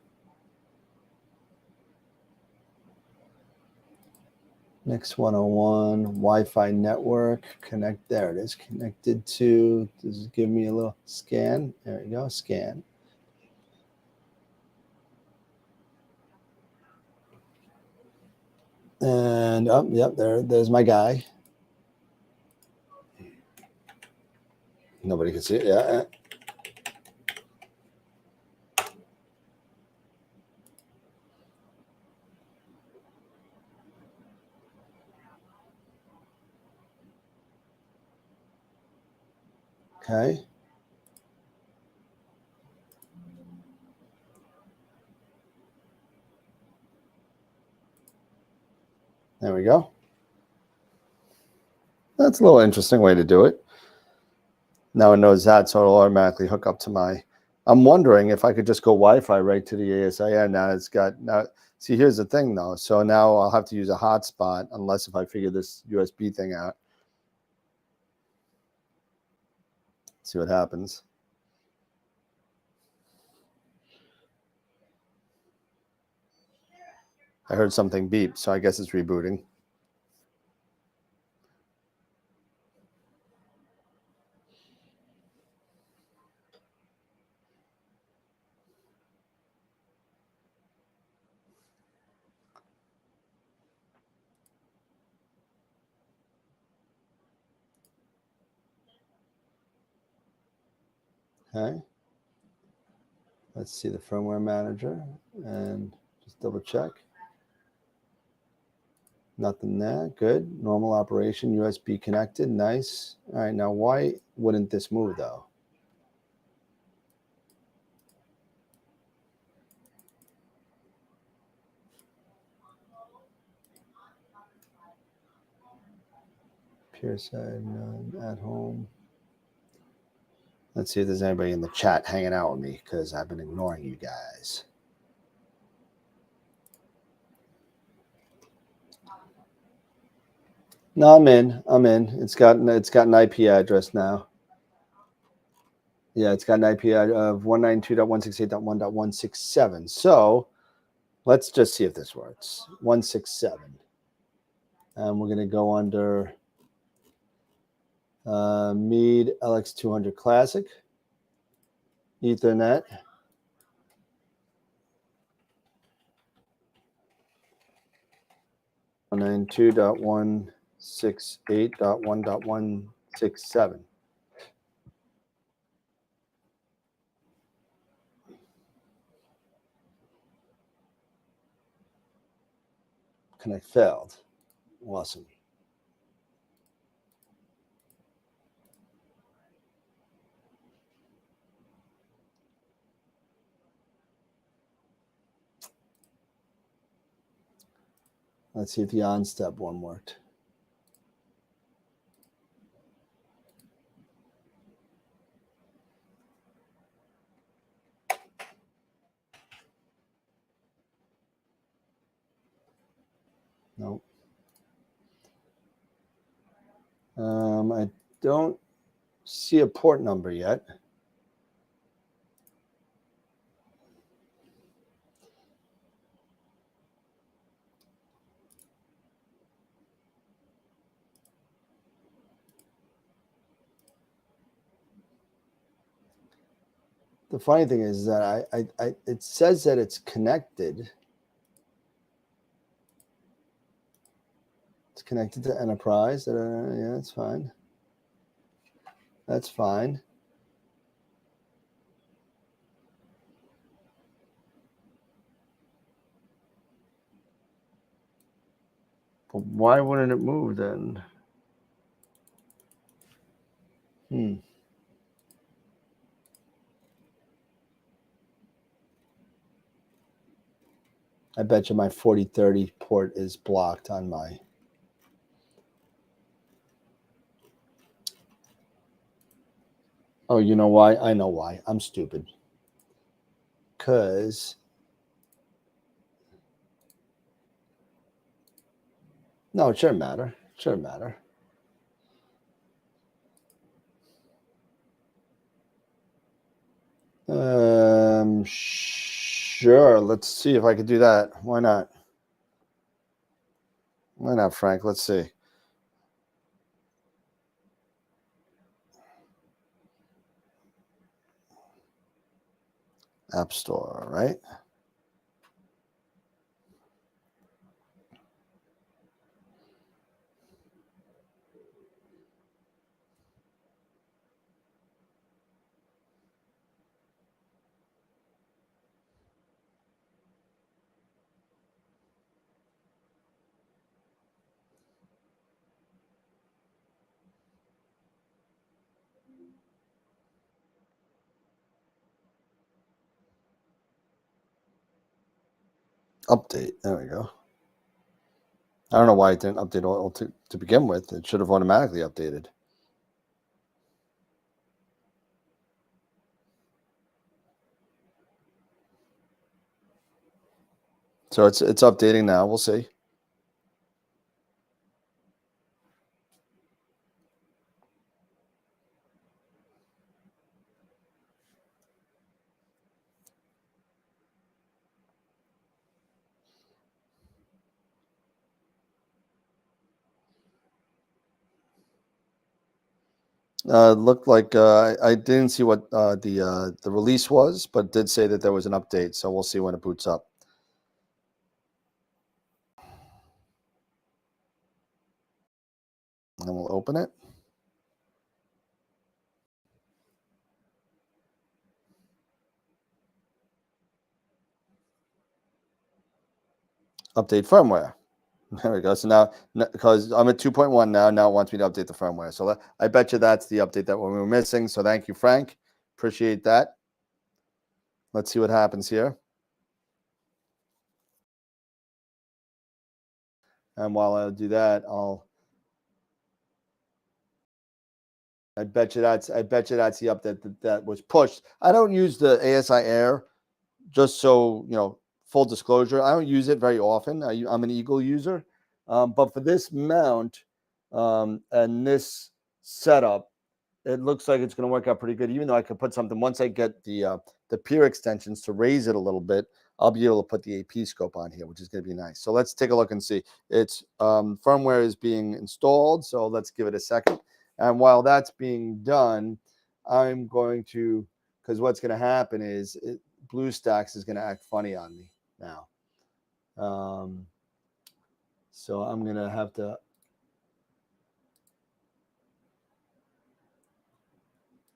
NYX101 Wi-Fi network. Connect. There it is. Connected to. Does it give me a little scan? There you go. Scan. And oh, yep, there's my guy. Nobody can see it. Yeah. Okay. There we go. That's a little interesting way to do it. Now it knows that, so it'll automatically hook up to my. I'm wondering if I could just go Wi-Fi right to the ASIN. Now it's got now. See, here's the thing though. So now I'll have to use a hotspot unless if I figure this USB thing out. See what happens. I heard something beep, so I guess it's rebooting. Okay. Let's see the firmware manager and just double check. Nothing there. Good. Normal operation, USB connected. Nice. All right. Now, why wouldn't this move though? Pure side, at home. Let's see if there's anybody in the chat hanging out with me because I've been ignoring you guys. No, I'm in. It's got an IP address now. Yeah, it's got an IP of 192.168.1.167. So let's just see if this works. 167. And we're going to go under Mead LX200 Classic, Ethernet. (192.168.1.167). Connect failed. Awesome. Let's see if the on-step one worked. Nope. I don't see a port number yet. The funny thing is that it says that it's connected. It's connected to enterprise. Yeah, that's fine. That's fine. But why wouldn't it move then? I bet you my 4030 port is blocked on my. Oh, you know why? I know why. I'm stupid. Because no, it shouldn't matter. It shouldn't matter. Sure. Let's see if I could do that. Why not? Why not, Frank? Let's see. App Store, right? Update. There we go. I don't know why it didn't update all to begin with. It should have automatically updated. So it's updating now. We'll see. Looked like I didn't see what the release was, but it did say that there was an update. So we'll see when it boots up. And we'll open it. Update firmware. There we go. So now, because I'm at 2.1 now it wants me to update the firmware. So I bet you that's the update that we were missing. So thank you, Frank. Appreciate that. Let's see what happens here. And while I do that, I'll I bet you that's the update that was pushed. I don't use the ASI Air, just so you know, full disclosure. I don't use it very often. I'm an Eagle user, but for this mount and this setup, it looks like it's going to work out pretty good. Even though I could put something once I get the peer extensions to raise it a little bit, I'll be able to put the AP scope on here, which is going to be nice. So let's take a look and see. It's firmware is being installed, so let's give it a second. And while that's being done, I'm going to, because what's going to happen is BlueStacks is going to act funny on me now. So I'm going to have to.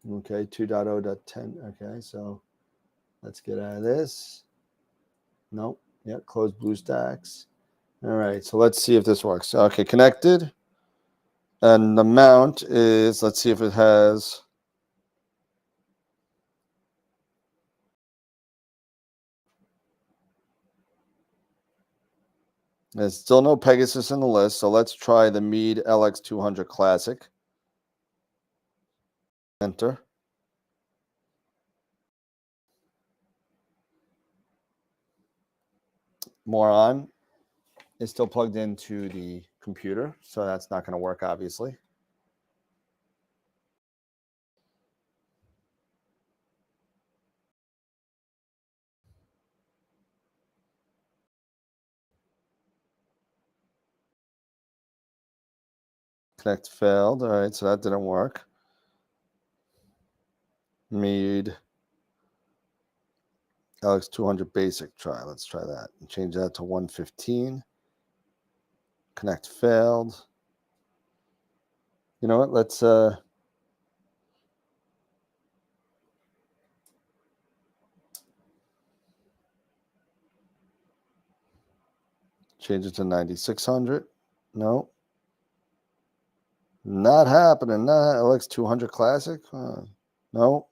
Okay, 2.0.10. Okay, so let's get out of this. Nope. Yeah, close BlueStacks. All right, so let's see if this works. Okay, connected. And the mount is, let's see if it has. There's still no Pegasus in the list, so let's try the Meade LX200 Classic. Enter. More on. It's still plugged into the computer, so that's not going to work, obviously. Connect failed. All right, so that didn't work. Meade LX200 basic try. Let's try that and change that to 115. Connect failed. You know what? Let's change it to 9600. No. Not happening. Not LX200 Classic. No.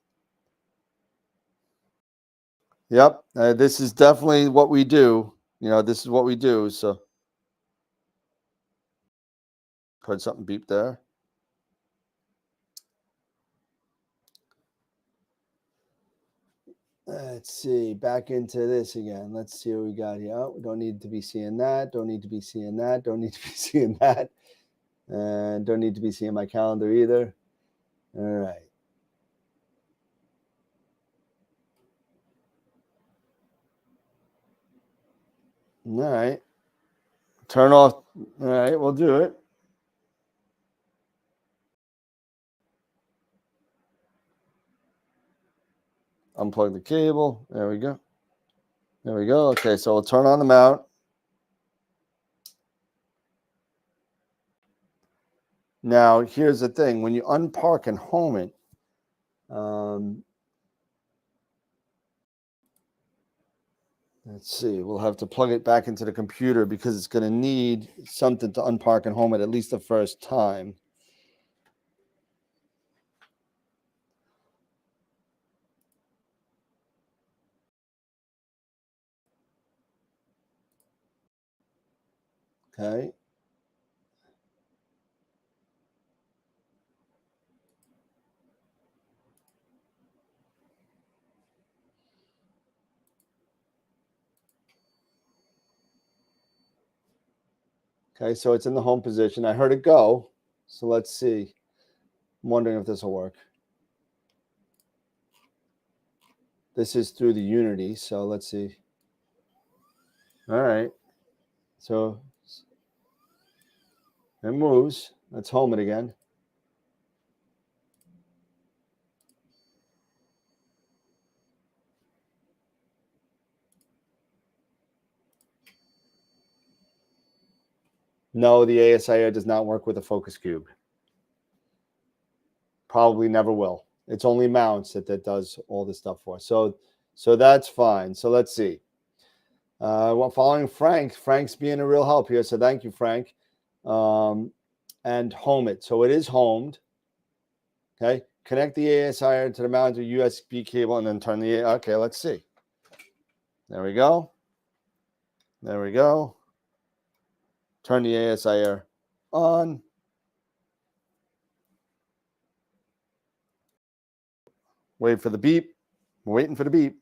Yep. This is definitely what we do. You know, this is what we do. So, heard something beep there. Let's see. Back into this again. Let's see what we got here. Oh, we don't need to be seeing that. Don't need to be seeing that. Don't need to be seeing that. And don't need to be seeing my calendar either. All right. All right. Turn off. All right, we'll do it. Unplug the cable. There we go. There we go. Okay, so we'll turn on the mount. Now, here's the thing. When you unpark and home it, let's see. We'll have to plug it back into the computer because it's going to need something to unpark and home it at least the first time. Okay. Okay, so it's in the home position. I heard it go. So let's see. I'm wondering if this will work. This is through the Unity, so let's see. All right. So it moves. Let's home it again. No, the ASIO does not work with a focus cube. Probably never will. It's only mounts that does all this stuff for us. So that's fine. So let's see. Well, following Frank. Frank's being a real help here. So thank you, Frank. And home it. So it is homed. Okay. Connect the ASIO to the mounted USB cable and then turn the. Okay, let's see. There we go. There we go. Turn the ASIO on. Wait for the beep. We're waiting for the beep.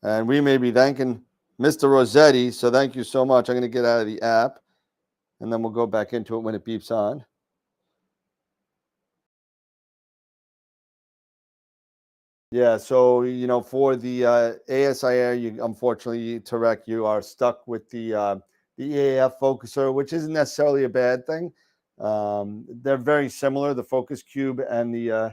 And we may be thanking Mr. Rossetti. So thank you so much. I'm going to get out of the app, and then we'll go back into it when it beeps on. Yeah, so for the ASIR, unfortunately, Tarek, you are stuck with the EAF focuser, which isn't necessarily a bad thing. They're very similar, the focus cube and the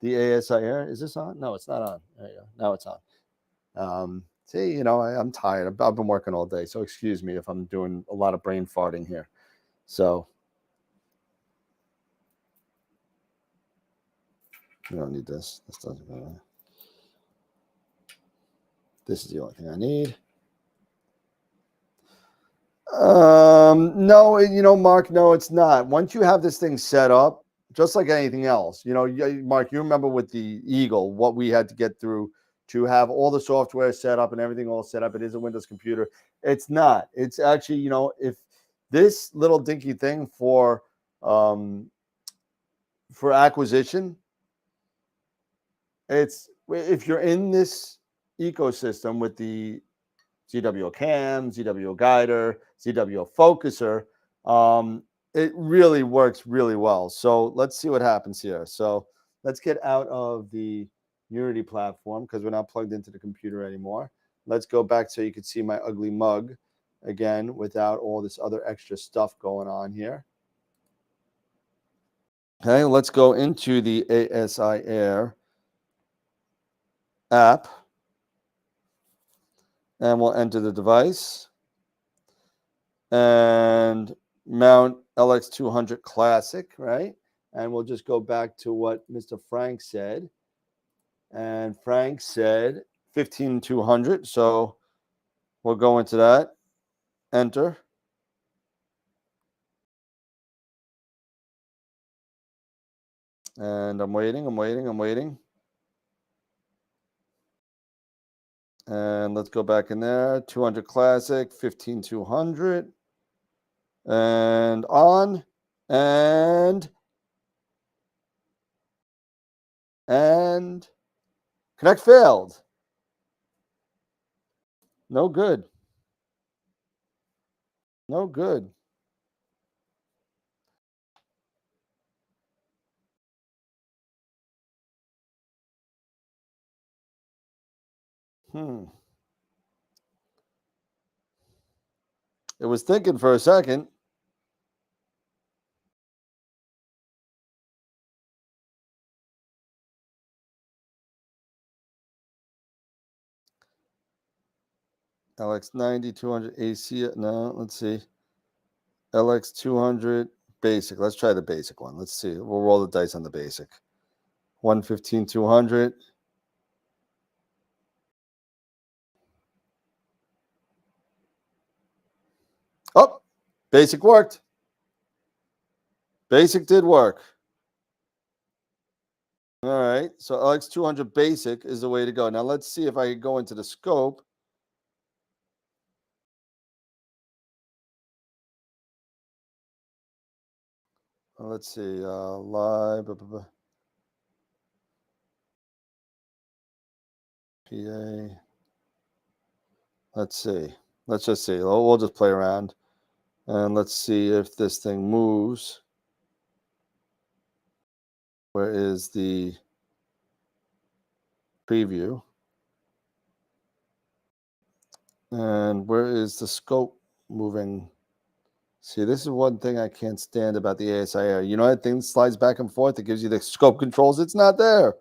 ASIR. Is this on? No, it's not on. There you go. Now it's on. See, I'm tired. I've been working all day, so excuse me if I'm doing a lot of brain farting here. So you don't need this. This doesn't matter. This is the only thing I need. No, Mark, no, it's not. Once you have this thing set up, just like anything else, Mark, you remember with the Eagle, what we had to get through to have all the software set up and everything all set up. It is a Windows computer. It's not. It's actually, if this little dinky thing for acquisition, if you're in this ecosystem with the ZWO Cam, ZWO Guider, ZWO Focuser, it really works really well. So let's see what happens here. So let's get out of the Unity platform because we're not plugged into the computer anymore. Let's go back so you can see my ugly mug again without all this other extra stuff going on here. Okay, let's go into the ASIR app and we'll enter the device and mount LX200 Classic, right? And we'll just go back to what Mr. Frank said. And Frank said 15200. So we'll go into that. Enter. And I'm waiting. And let's go back in there. 200 Classic, 15200. And on. And connect failed. No good. No good. It was thinking for a second. LX90, 200 AC. No, let's see. LX200 basic. Let's try the basic one. Let's see. We'll roll the dice on the basic. 115-200. Oh, basic worked. Basic did work. All right. So LX200 basic is the way to go. Now let's see if I can go into the scope. Let's see. Live. PA. Let's see. Let's just see. We'll just play around. And let's see if this thing moves. Where is the preview? And where is the scope moving? See, this is one thing I can't stand about the ASIR. You know that thing slides back and forth? It gives you the scope controls. It's not there.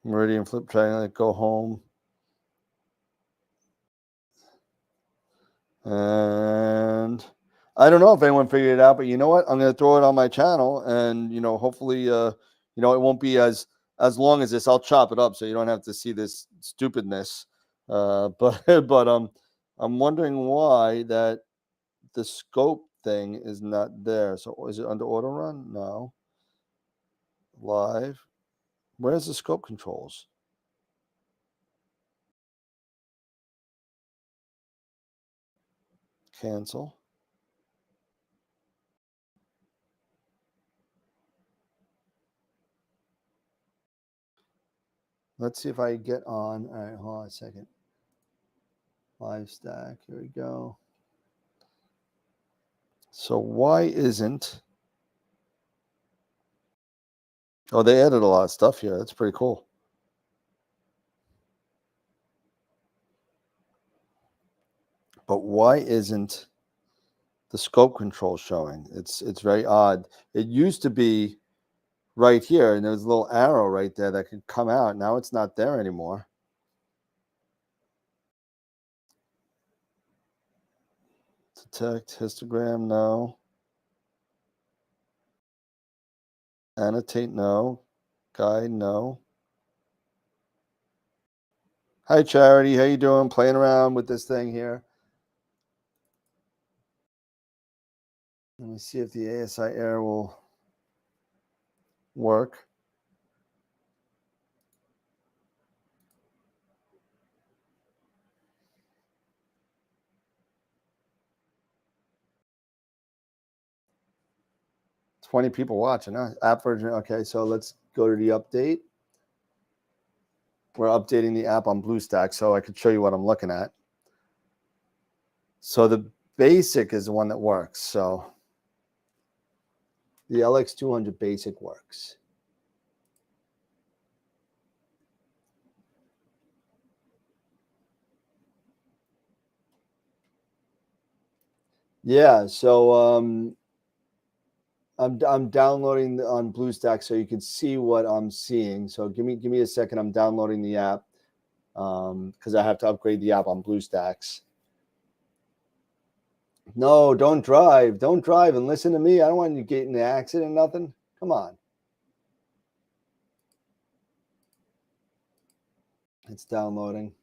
Meridian flip triangle, go home. And I don't know if anyone figured it out, but you know what? I'm going to throw it on my channel, and hopefully, it won't be as long as this. I'll chop it up so you don't have to see this stupidness. But I'm wondering why that the scope thing is not there. So is it under auto run? No. Live. Where's the scope controls? Cancel. Let's see if I get on. All right, hold on a second. Live stack. Here we go. So why isn't... Oh, they added a lot of stuff here. That's pretty cool. But why isn't the scope control showing? It's very odd. It used to be right here, and there was a little arrow right there that could come out. Now it's not there anymore. Detect histogram, no. Annotate, no. Guide, no. Hi, Charity. How you doing? Playing around with this thing here. Let me see if the ASI Air will work. $20 people watching. App version. Okay, so let's go to the update. We're updating the app on BlueStack, so I could show you what I'm looking at. So the basic is the one that works. So the LX200 basic works. Yeah, so I'm downloading on BlueStack so you can see what I'm seeing. So give me a second. I'm downloading the app because I have to upgrade the app on BlueStacks. No, don't drive. Don't drive and listen to me. I don't want you to get in an accident, nothing. Come on. It's downloading.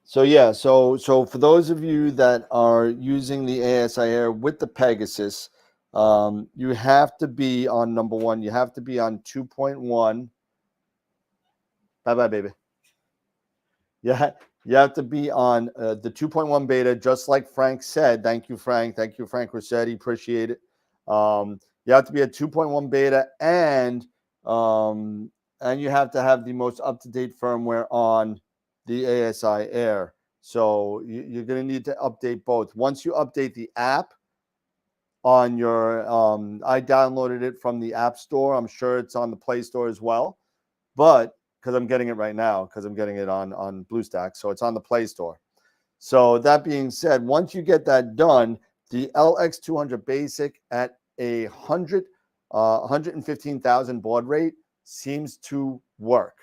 So yeah, so for those of you that are using the ASI Air with the Pegasus, you have to be on number one. You have to be on 2.1. Bye, baby. Yeah, you have to be on the 2.1 beta, just like Frank said. Thank you, Frank. Thank you, Frank Rossetti. Appreciate it. You have to be at 2.1 beta, and you have to have the most up-to-date firmware on the ASI Air. So you're going to need to update both. Once you update the app on your, I downloaded it from the App Store. I'm sure it's on the Play Store as well, but because I'm getting it right now, because I'm getting it on BlueStack, so it's on the Play Store. So that being said, once you get that done, the LX200 Basic at 115,000 baud rate seems to work.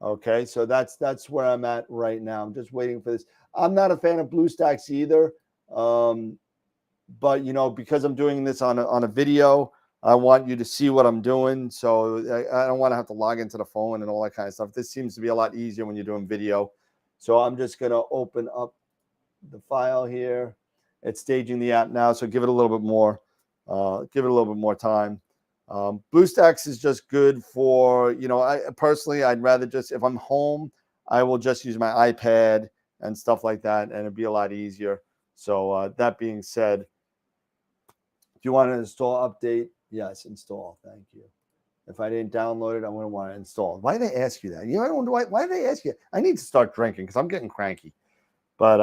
Okay, so that's where I'm at right now. I'm just waiting for this. I'm not a fan of BlueStacks either, but because I'm doing this on a video, I want you to see what I'm doing. So I don't want to have to log into the phone and all that kind of stuff. This seems to be a lot easier when you're doing video. So I'm just going to open up the file here. It's staging the app now, so give it a little bit more. Give it a little bit more time. BlueStacks is just good for, I personally, I'd rather just, if I'm home, I will just use my iPad and stuff like that, and it'd be a lot easier. So that being said, do you want to install update? Yes, install. Thank you. If I didn't download it, I wouldn't want to install. Why do they ask you that? I wonder why do they ask you? I need to start drinking because I'm getting cranky. But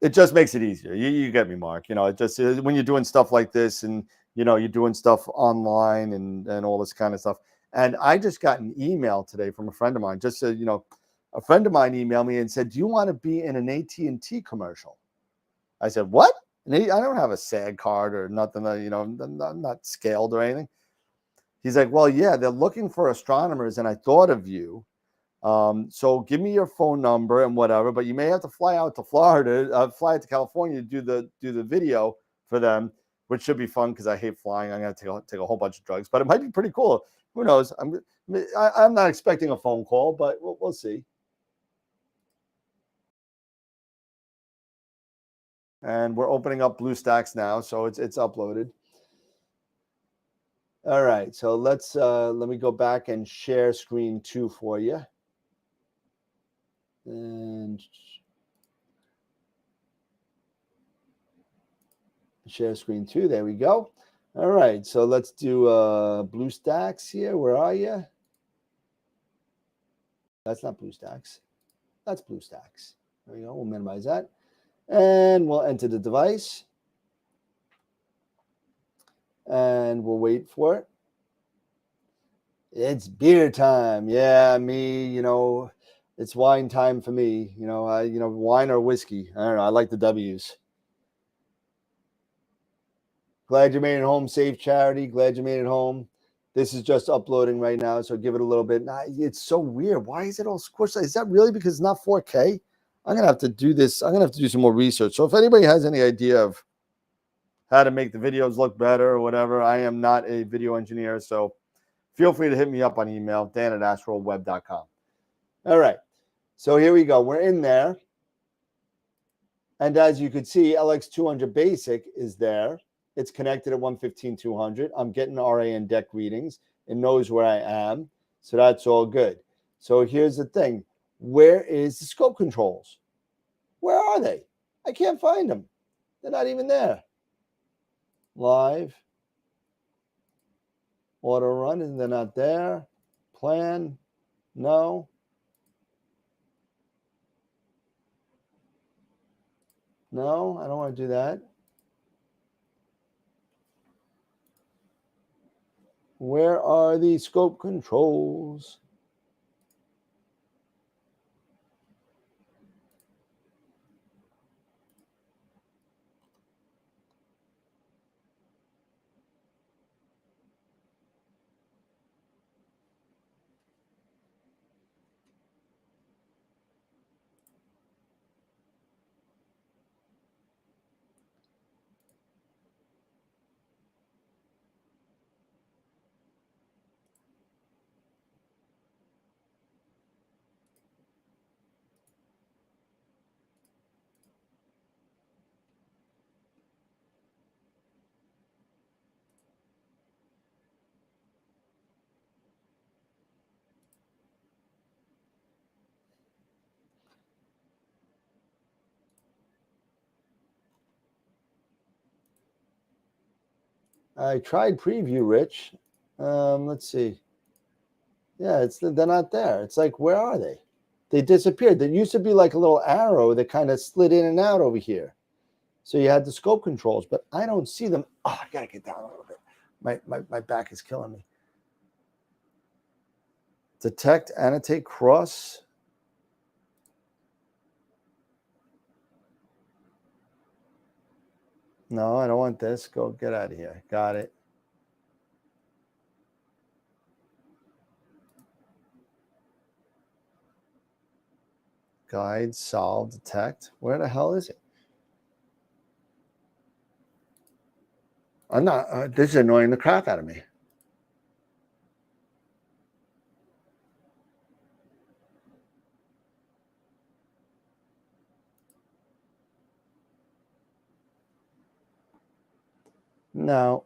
it just makes it easier. You get me, Mark. It just when you're doing stuff like this, and you're doing stuff online and all this kind of stuff. And I just got an email today from a friend of mine. Just said, a friend of mine emailed me and said, "Do you want to be in an AT&T commercial?" I said, "What?" And I don't have a SAG card or nothing. I'm not scaled or anything. He's like, "Well, yeah, they're looking for astronomers, and I thought of you. So give me your phone number and whatever, but you may have to fly out to Florida, fly out to California to do the video for them, which should be fun because I hate flying. I'm gonna take a whole bunch of drugs, but it might be pretty cool. Who knows? I'm not expecting a phone call, but we'll see." And we're opening up BlueStacks now, so it's uploaded. All right, so let me go back and share screen 2 for you. And share screen 2, there we go. All right, so let's do BlueStacks here. Where are you? That's not BlueStacks. That's BlueStacks. There we go. We'll minimize that. And we'll enter the device. And we'll wait for it. It's beer time. Yeah, me, it's wine time for me. Wine or whiskey. I don't know. I like the W's. Glad you made it home safe, Charity. Glad you made it home. This is just uploading right now, so give it a little bit. It's so weird. Why is it all squished? Is that really because it's not 4K? I'm going to have to do this. I'm going to have to do some more research. So if anybody has any idea of how to make the videos look better or whatever, I am not a video engineer, so feel free to hit me up on email, dan@astralweb.com. All right. So here we go. We're in there. And as you can see, LX200 basic is there. It's connected at 115.200. I'm getting RA and deck readings. It knows where I am. So that's all good. So here's the thing. Where is the scope controls? Where are they? I can't find them. They're not even there. Live. Auto run, and they're not there. Plan. No. No, I don't want to do that. Where are the scope controls? I tried preview, Rich. Let's see. Yeah, they're not there. It's like, where are they? They disappeared. There used to be like a little arrow that kind of slid in and out over here. So you had the scope controls, but I don't see them. Oh, I gotta get down a little bit. My back is killing me. Detect, annotate, cross. No, I don't want this. Go get out of here. Got it. Guide, solve, detect. Where the hell is it? I'm not. This is annoying the crap out of me. No.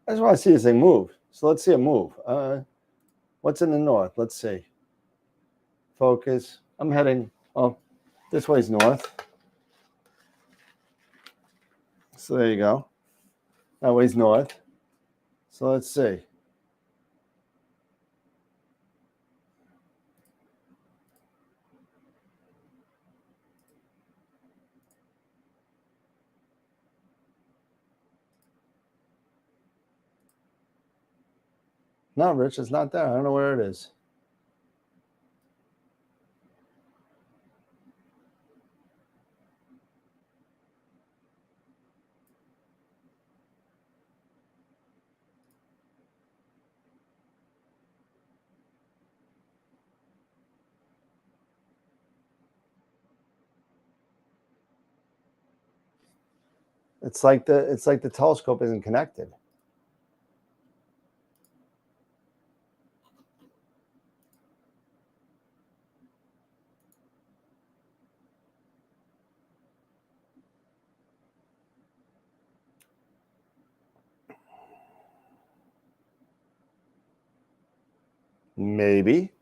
I just want to see this thing move. So let's see it move. What's in the north? Let's see. Focus. I'm heading. Oh, this way's north. So there you go. That way's north. So let's see. No, Rich, it's not there. I don't know where it is. It's like the telescope isn't connected. Maybe.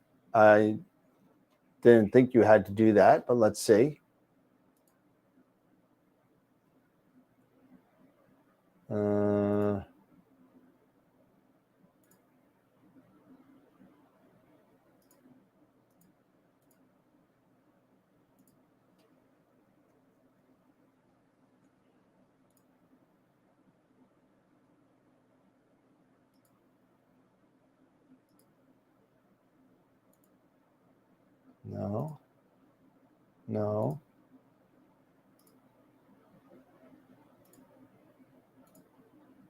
Didn't think you had to do that, but let's see. No. No.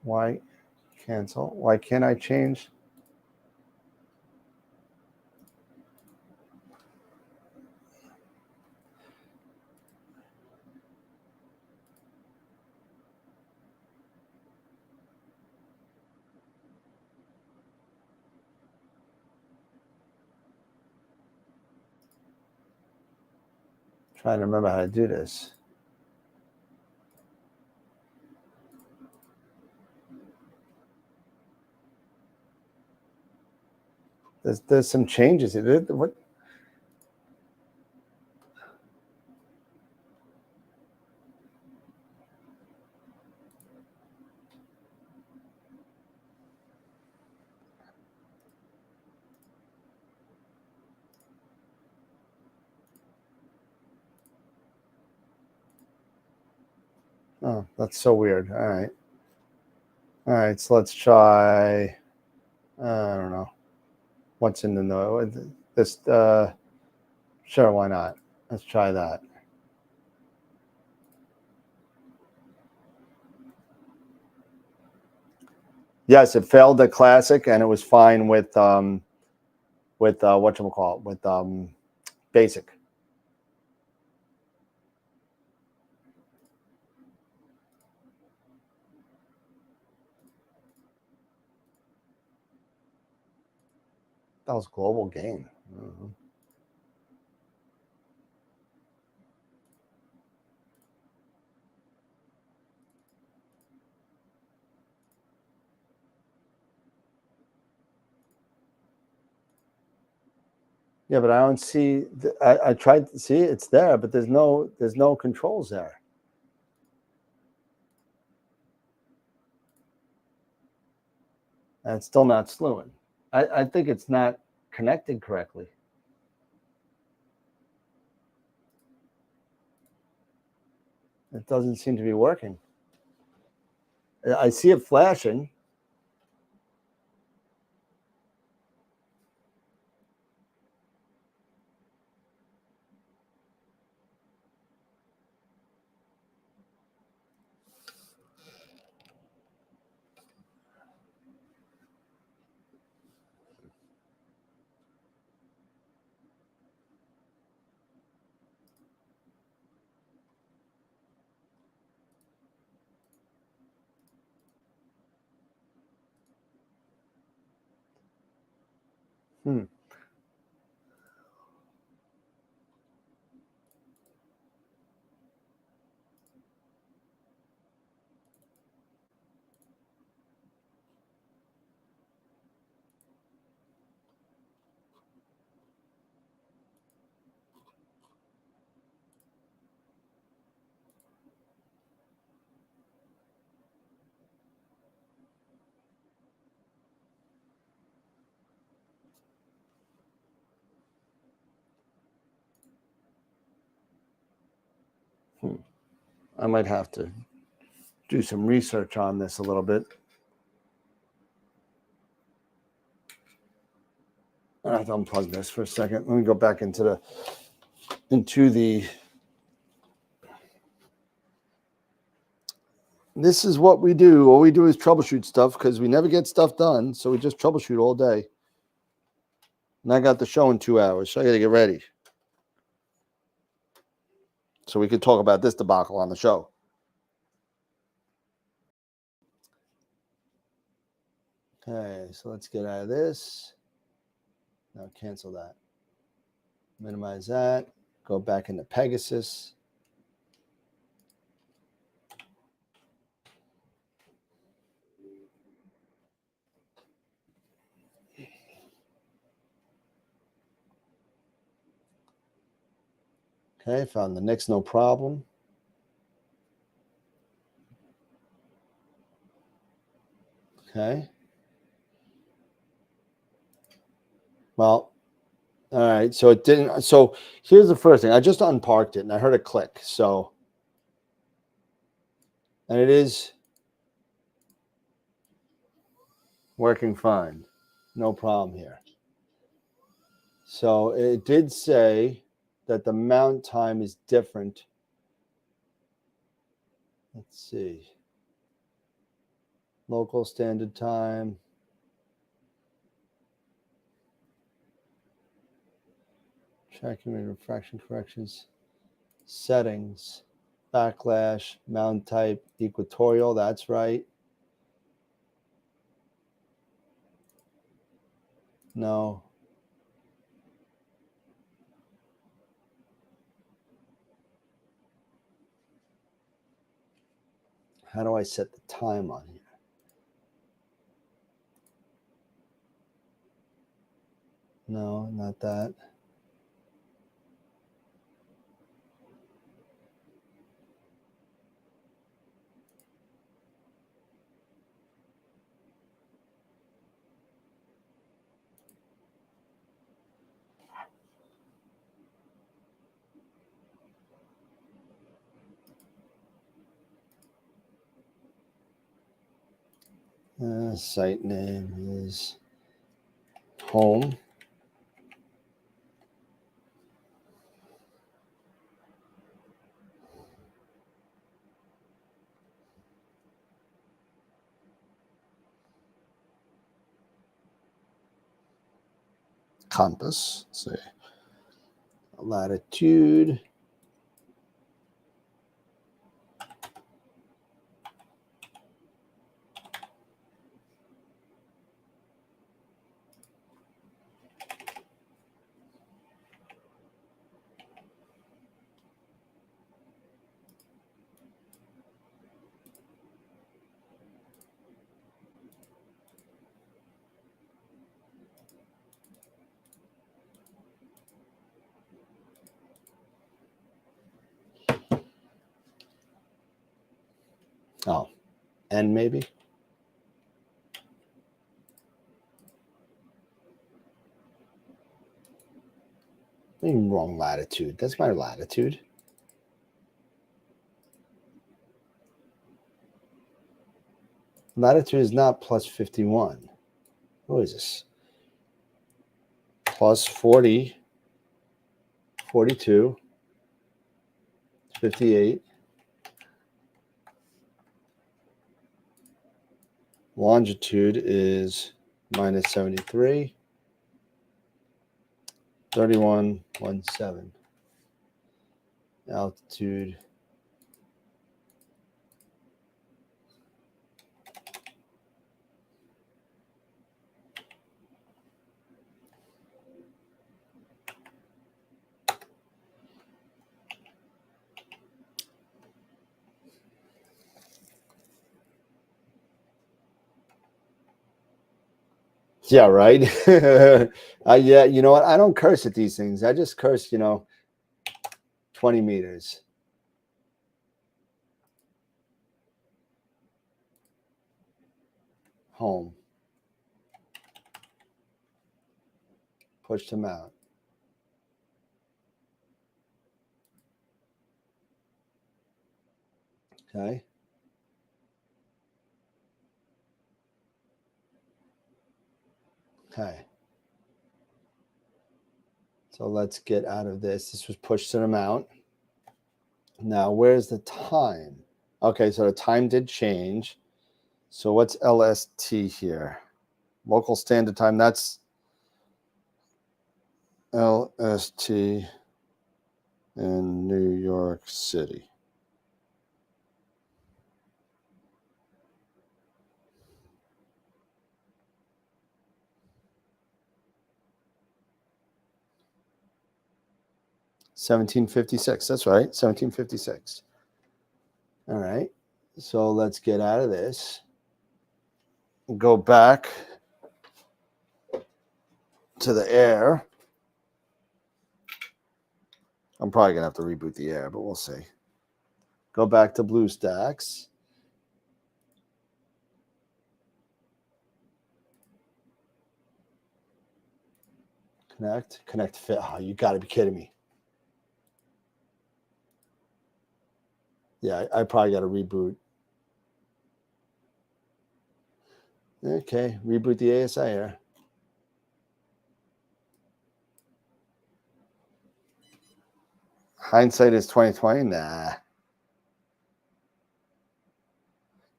Why cancel? Why can't I change? Trying to remember how to do this. There's some changes. What? Oh, that's so weird. All right. All right, so let's try, I don't know. What's in the note? This, sure, why not? Let's try that. Yes, it failed the classic, and it was fine with whatchamacallit, with basic. That was global gain. Mm-hmm. Yeah, but I don't see. I tried to see it's there, but there's no controls there. And it's still not slewing. I think it's not connected correctly. It doesn't seem to be working. I see it flashing. Hmm. I might have to do some research on this a little bit. I have to unplug this for a second. Let me go back into the. This is what we do. All we do is troubleshoot stuff because we never get stuff done. So we just troubleshoot all day. And I got the show in 2 hours, so I got to get ready. So we could talk about this debacle on the show. Okay, so let's get out of this. Now cancel that. Minimize that. Go back into Pegasus. Okay, found the NYX, no problem. Okay. Well, all right. So it didn't. So here's the first thing. I just unparked it and I heard a click. So, and it is working fine. No problem here. So it did say that the mount time is different. Let's see. Local standard time. Tracking rate, refraction corrections. Settings. Backlash. Mount type. Equatorial. That's right. No. How do I set the time on here? No, not that. Site name is home. Compass. Let's see. Latitude. Oh, and maybe. I'm wrong latitude. That's my latitude. Latitude is not plus 51. What is this? Plus 40, 42, 58. Longitude is minus 73. 3117. Altitude. Yeah, right. Yeah, you know what? I don't curse at these things. I just curse, 20 meters. Home. Push to mount. Okay. Okay. So let's get out of this. This was pushed to the mount. Now, where's the time? Okay, so the time did change. So what's LST here? Local standard time. That's LST in New York City. $17.56. That's right. $17.56. All right. So let's get out of this. Go back to the air. I'm probably going to have to reboot the air, but we'll see. Go back to BlueStacks. Connect fit. Oh, you got to be kidding me. Yeah, I probably got to reboot. Okay, reboot the ASI air. Hindsight is 2020. Nah.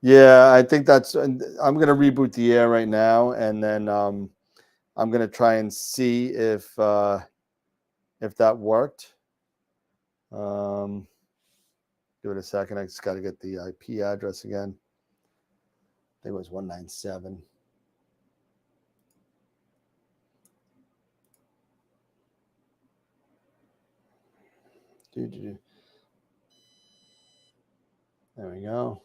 Yeah, I think that's. I'm going to reboot the air right now, and then I'm going to try and see if that worked. Give it a second. I just got to get the IP address again. I think it was 197. There we go.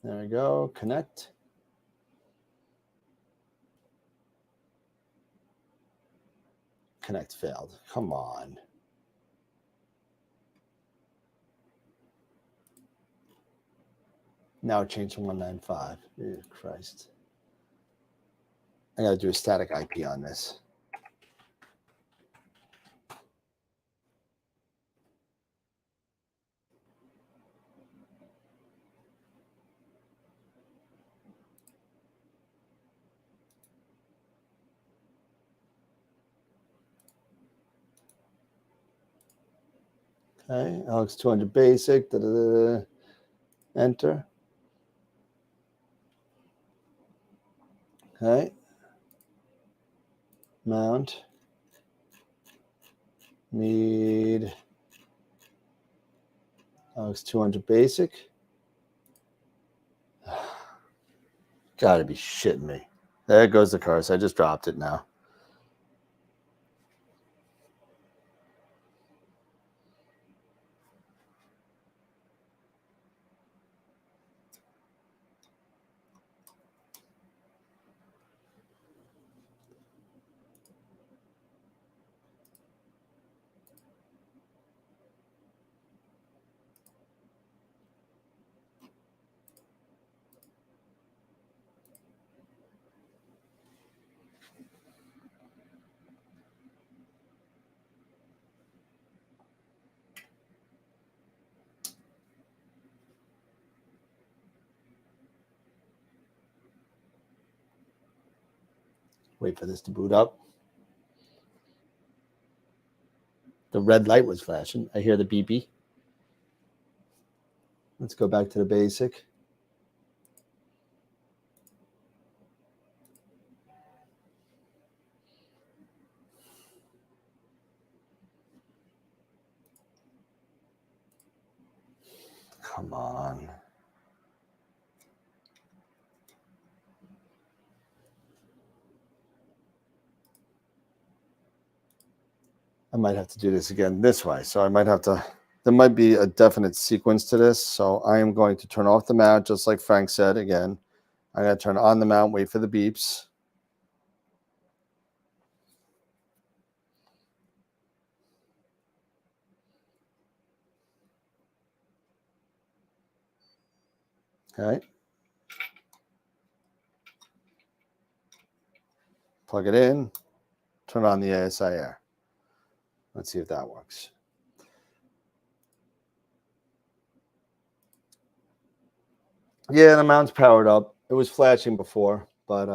There we go. Connect. Connect failed. Come on. Now it changed to 195. Oh, Christ. I got to do a static IP on this. Okay, Alex 200 basic. Enter. Okay. Mount. Need Alex 200 basic. Gotta be shitting me. There goes the curse. I just dropped it now. Wait for this to boot up. The red light was flashing. I hear the beepy. Let's go back to the basic. Come on. I might have to do this again this way. So I might have to, there might be a definite sequence to this. So I am going to turn off the mount, just like Frank said again. I'm going to turn on the mount, wait for the beeps. Okay. Plug it in, turn on the ASI air. Let's see if that works. Yeah, the mount's powered up. It was flashing before, but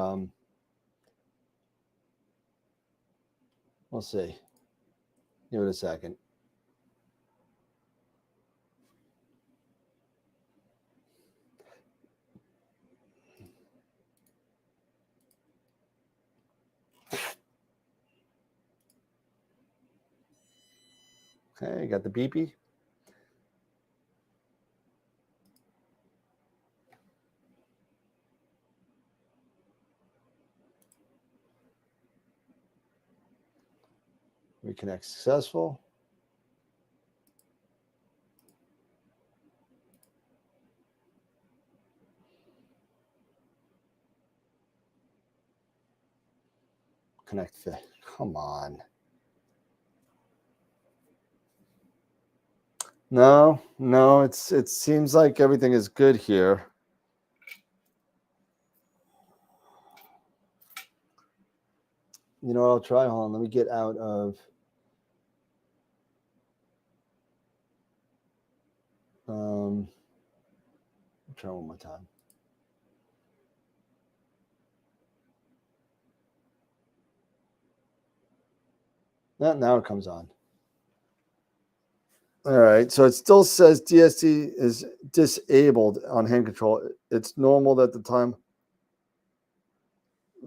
we'll see. Give it a second. Okay, got the beepy. Reconnect successful. Connect fit. Come on. No, it seems like everything is good here. You know what, I'll try. Hold on, let me get out of I'll try one more time. Now it comes on. All right, so it still says DSC is disabled on hand control. It's normal at the time.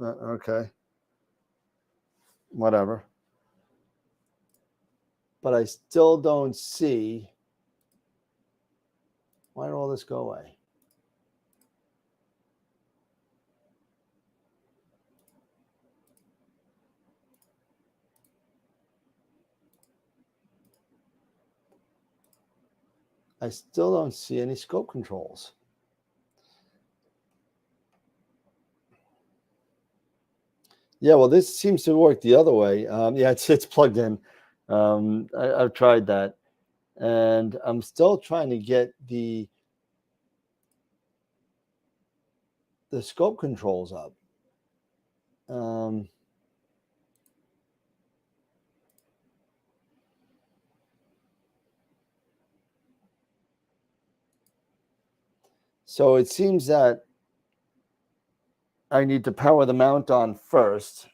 Okay. Whatever. But I still don't see. Why did all this go away? I still don't see any scope controls. Yeah, well, this seems to work the other way. Yeah, it's plugged in. I've tried that, and I'm still trying to get the scope controls up. So it seems that I need to power the mount on first,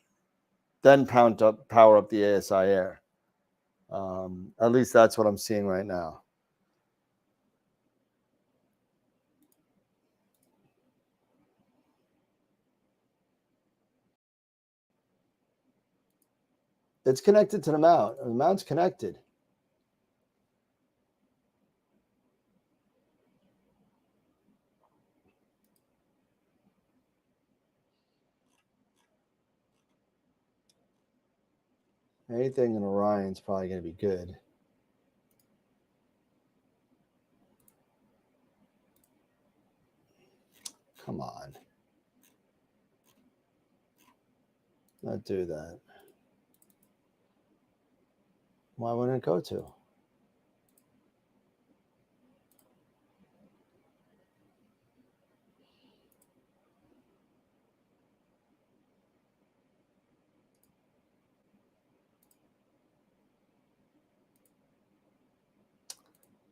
then power up the ASI Air. At least that's what I'm seeing right now. It's connected to the mount. The mount's connected. Anything in Orion's probably going to be good. Come on. Not do that. Why wouldn't it go to?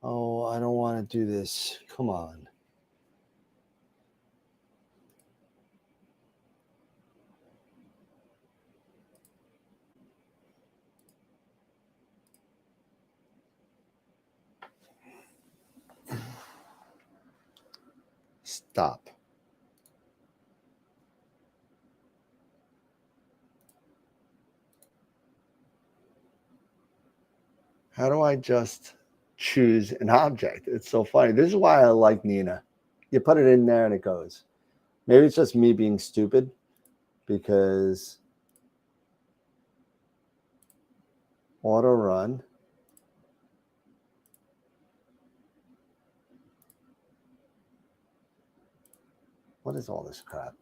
Oh, I don't want to do this. Come on. Stop. How do I just choose an object? It's so funny. This is why I like Nina. You put it in there and it goes. Maybe it's just me being stupid because auto run. What is all this crap?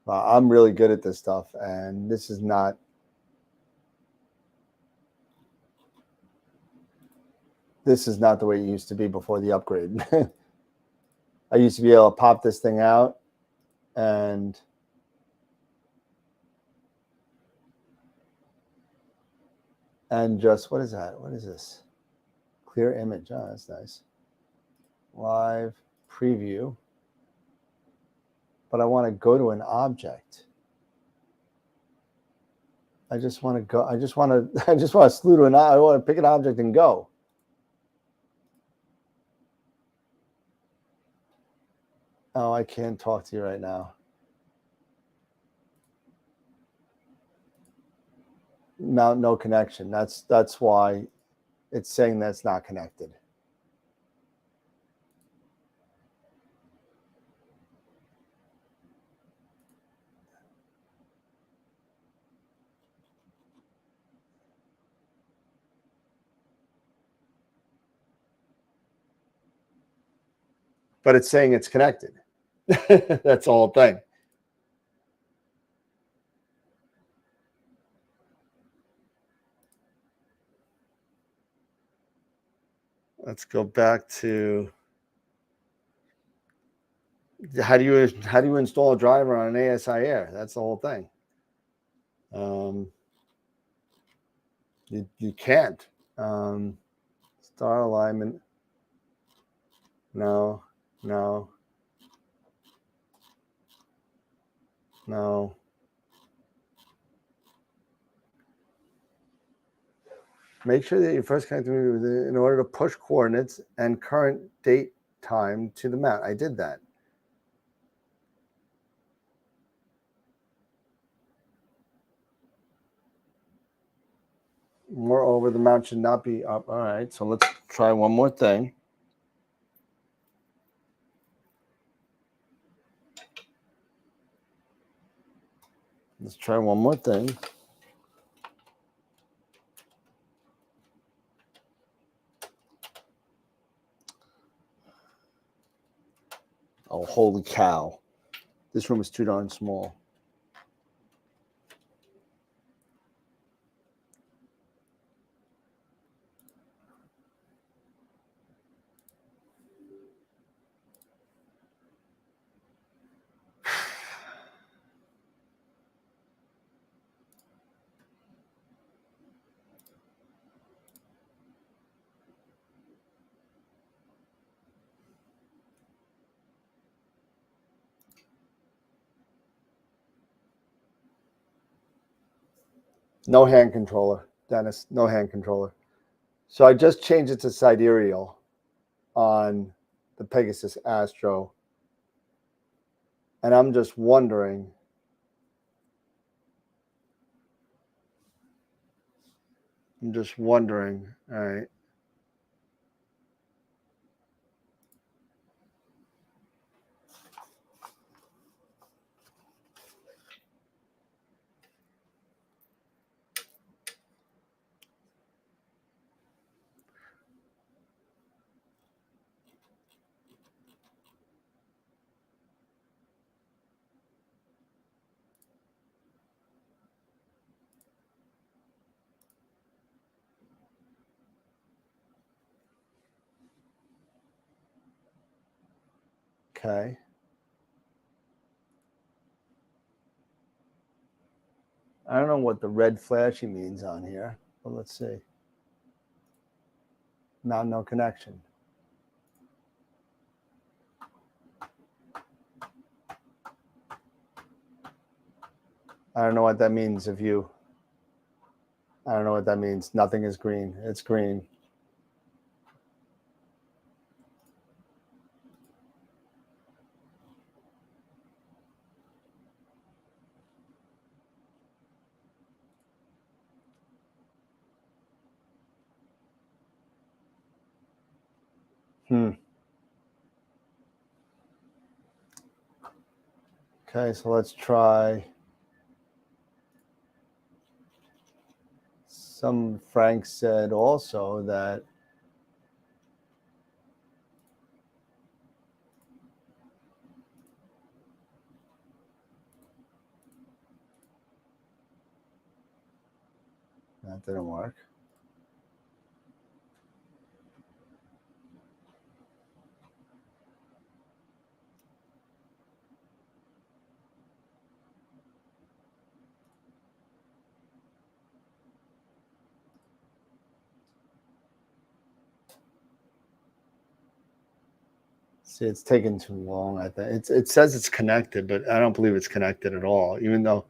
I'm really good at this stuff, and this is not. This is not the way it used to be before the upgrade. I used to be able to pop this thing out and just, what is that? What is this? Clear image. Oh, that's nice. Live preview. but I want to go to an object. I just want to go. I just want to slew to an. I want to pick an object and go. Oh, I can't talk to you right now. No connection. That's why it's saying that's not connected. But it's saying it's connected. That's the whole thing. Let's go back to how do you install a driver on an ASI Air? That's the whole thing. You can't. Star alignment. No. Make sure that you first connect in order to push coordinates and current date time to the mount. I did that. Moreover, the mount should not be up. All right, so let's try one more thing. Let's try one more thing. Oh, holy cow. This room is too darn small. No hand controller, Dennis. No hand controller. So I just changed it to sidereal on the Pegasus Astro. And I'm just wondering. All right. Okay. I don't know what the red flashing means on here, but let's see. Now no connection. I don't know what that means I don't know what that means. Nothing is green. It's green. Okay, so let's try. Frank said also that that didn't work. See, it's taking too long. I think it says it's connected, but I don't believe it's connected at all. Even though,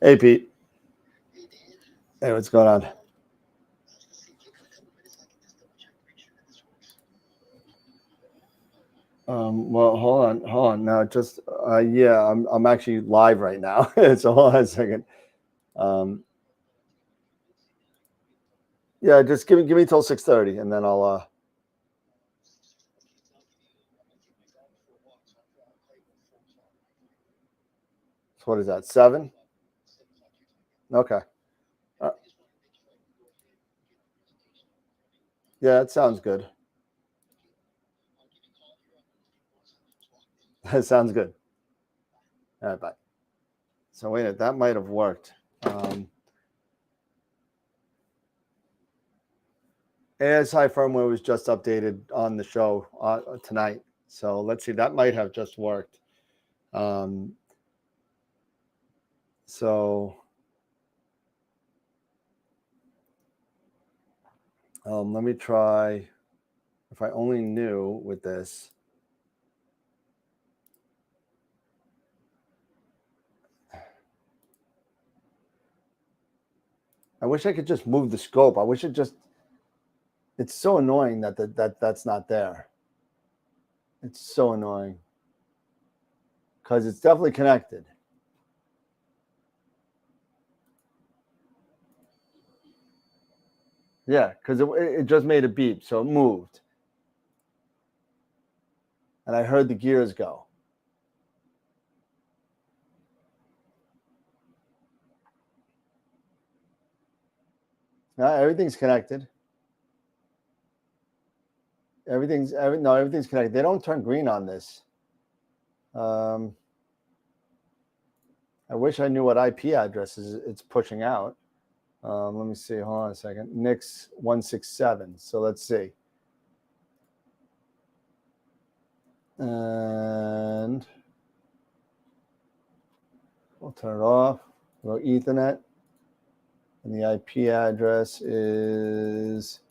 hey Pete, hey, what's going on? Well, hold on. Now, just yeah, I'm actually live right now. So hold on a second. Yeah, just give me till 6:30, and then I'll. So what is that? 7? Okay. Yeah, that sounds good. That sounds good. All right, bye. So wait a minute, that might have worked. ASI firmware was just updated on the show tonight. So let's see, that might have just worked. So let me try. If I only knew with this. I wish I could just move the scope. I wish it just. It's so annoying that's not there. It's so annoying. Because it's definitely connected. Yeah, because it just made a beep, so it moved. And I heard the gears go. Now everything's connected. Everything's connected. They don't turn green on this. I wish I knew what IP addresses it's pushing out. Let me see. Hold on a second. NYX101. So let's see. And we'll turn it off. We'll go Ethernet. And the IP address is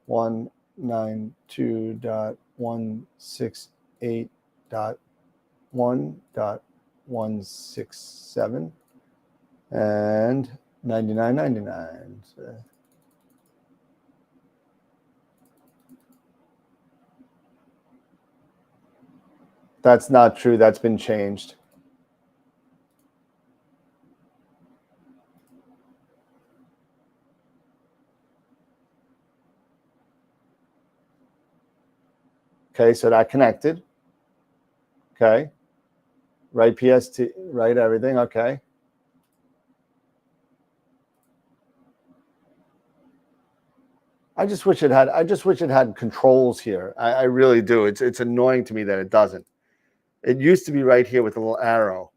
192.168.1.167 and 99.99. So that's not true. That's been changed. Okay, so that connected. Okay. Right PST, right everything. Okay. I just wish it had controls here. I really do. It's annoying to me that it doesn't. It used to be right here with a little arrow,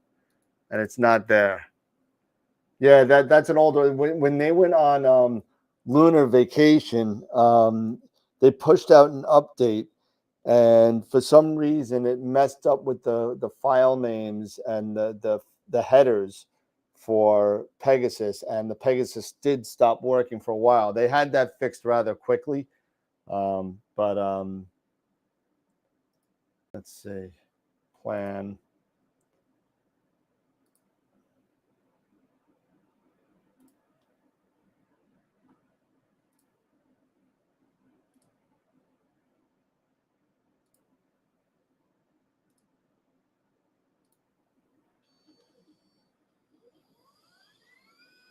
and it's not there. Yeah, that's an older. When they went on lunar vacation, they pushed out an update, and for some reason it messed up with the file names and the headers for Pegasus, and the Pegasus did stop working for a while. They had that fixed rather quickly, but let's see, plan.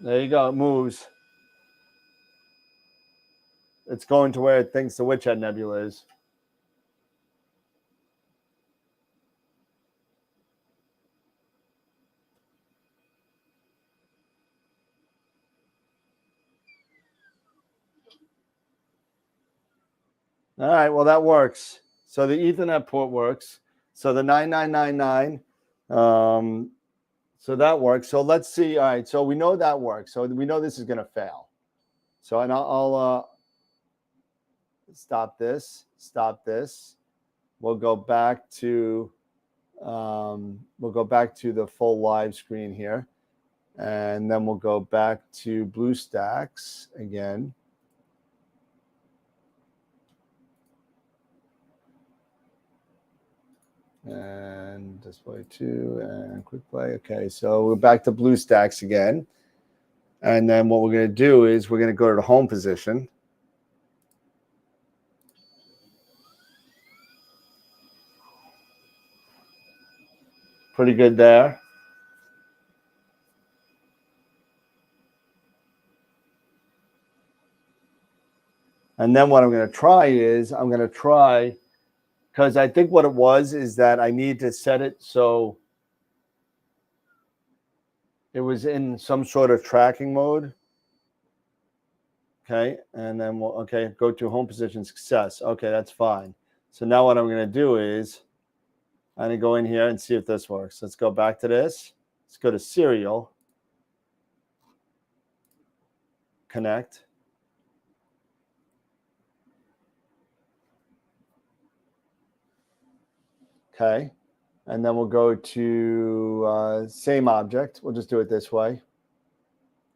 There you go. It moves. It's going to where it thinks the Witch Head Nebula is. All right, well, that works. So the Ethernet port works. So the 9999, so that works. So let's see. All right, so we know that works. So we know this is going to fail. So and I'll stop this. We'll go back to the full live screen here. And then we'll go back to BlueStacks again. And display 2 and quick play. Okay, so we're back to BlueStacks again. And then what we're going to do is we're going to go to the home position. Pretty good there. And then what I'm going to try is because I think what it was is that I need to set it so it was in some sort of tracking mode. Okay, and then we'll go to home position success. Okay, that's fine. So now what I'm going to do is I'm going to go in here and see if this works. Let's go back to this. Let's go to serial. Connect. Okay, and then we'll go to same object. We'll just do it this way.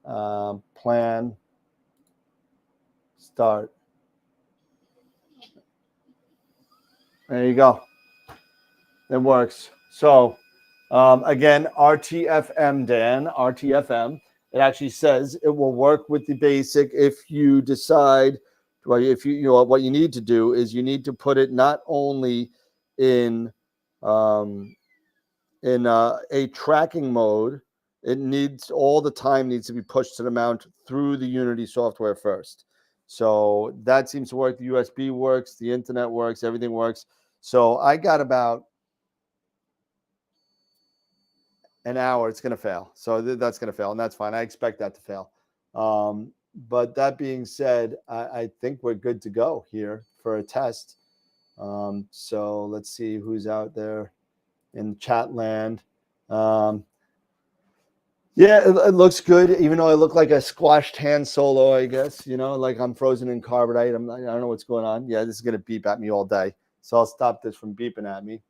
Plan. Start. There you go. It works. So again, RTFM, Dan, RTFM. It actually says it will work with the basic if you decide. Well, if you know what you need to do is you need to put it not only in a tracking mode. It needs all the time needs to be pushed to the mount through the Unity software first. So that seems to work. The USB works, the internet works, everything works. So I got about an hour. It's going to fail. So that's going to fail, and that's fine. I expect that to fail. But that being said, I think we're good to go here for a test. So let's see who's out there in chat land. Yeah, it looks good, even though I look like a squashed Han Solo, I guess, like I'm frozen in carbonite. I don't know what's going on. Yeah, this is going to beep at me all day. So I'll stop this from beeping at me.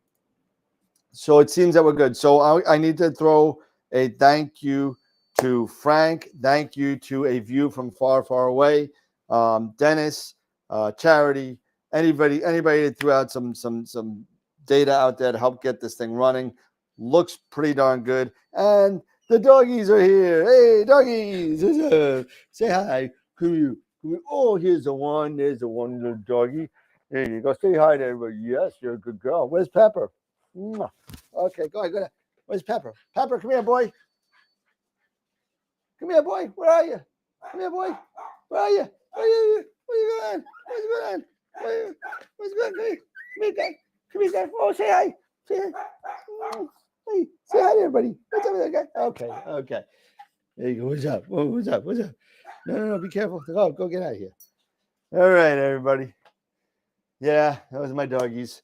So it seems that we're good. So I need to throw a thank you to Frank. Thank you to A View from Far, Far Away. Dennis, Charity, anybody that threw out some data out there to help get this thing running. Looks pretty darn good. And the doggies are here. Hey, doggies. Say hi. Come here. Oh, here's the one. There's the one little doggy. There you go. Say hi to everybody. Yes, you're a good girl. Where's Pepper? Okay, go ahead. Where's Pepper? Pepper, come here, boy. Come here, boy. Where are you? Come here, boy. Where are you? Where are you going? What's going on? What's going on? Come here, Dad. Come here, Dad. Oh, say hi. Say hi. Hey, say hi to everybody. What's up with that guy? Okay. There you go. What's up? What's up? No. Be careful. Go get out of here. All right, everybody. Yeah, that was my doggies.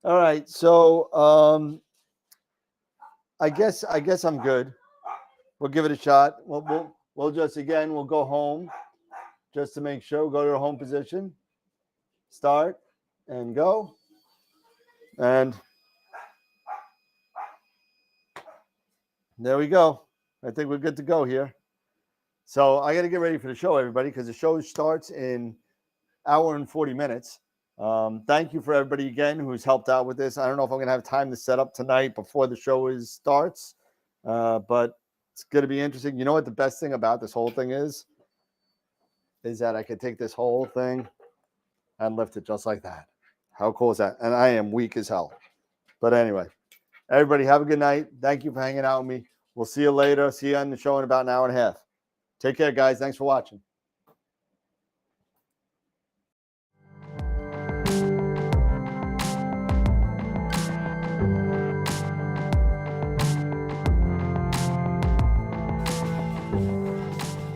All right, so I guess I'm good. We'll give it a shot. We'll just we'll go home just to make sure. We'll go to our home position, start, and go. And there we go. I think we're good to go here. So I got to get ready for the show, everybody, because the show starts in an hour and 40 minutes. Thank you for everybody again who's helped out with this. I don't know if I'm going to have time to set up tonight before the show starts, but it's going to be interesting. You know what the best thing about this whole thing is that I could take this whole thing and lift it just like that. How cool is that? And I am weak as hell. But anyway, everybody have a good night. Thank you for hanging out with me. We'll see you later. See you on the show in about an hour and a half. Take care, guys. Thanks for watching.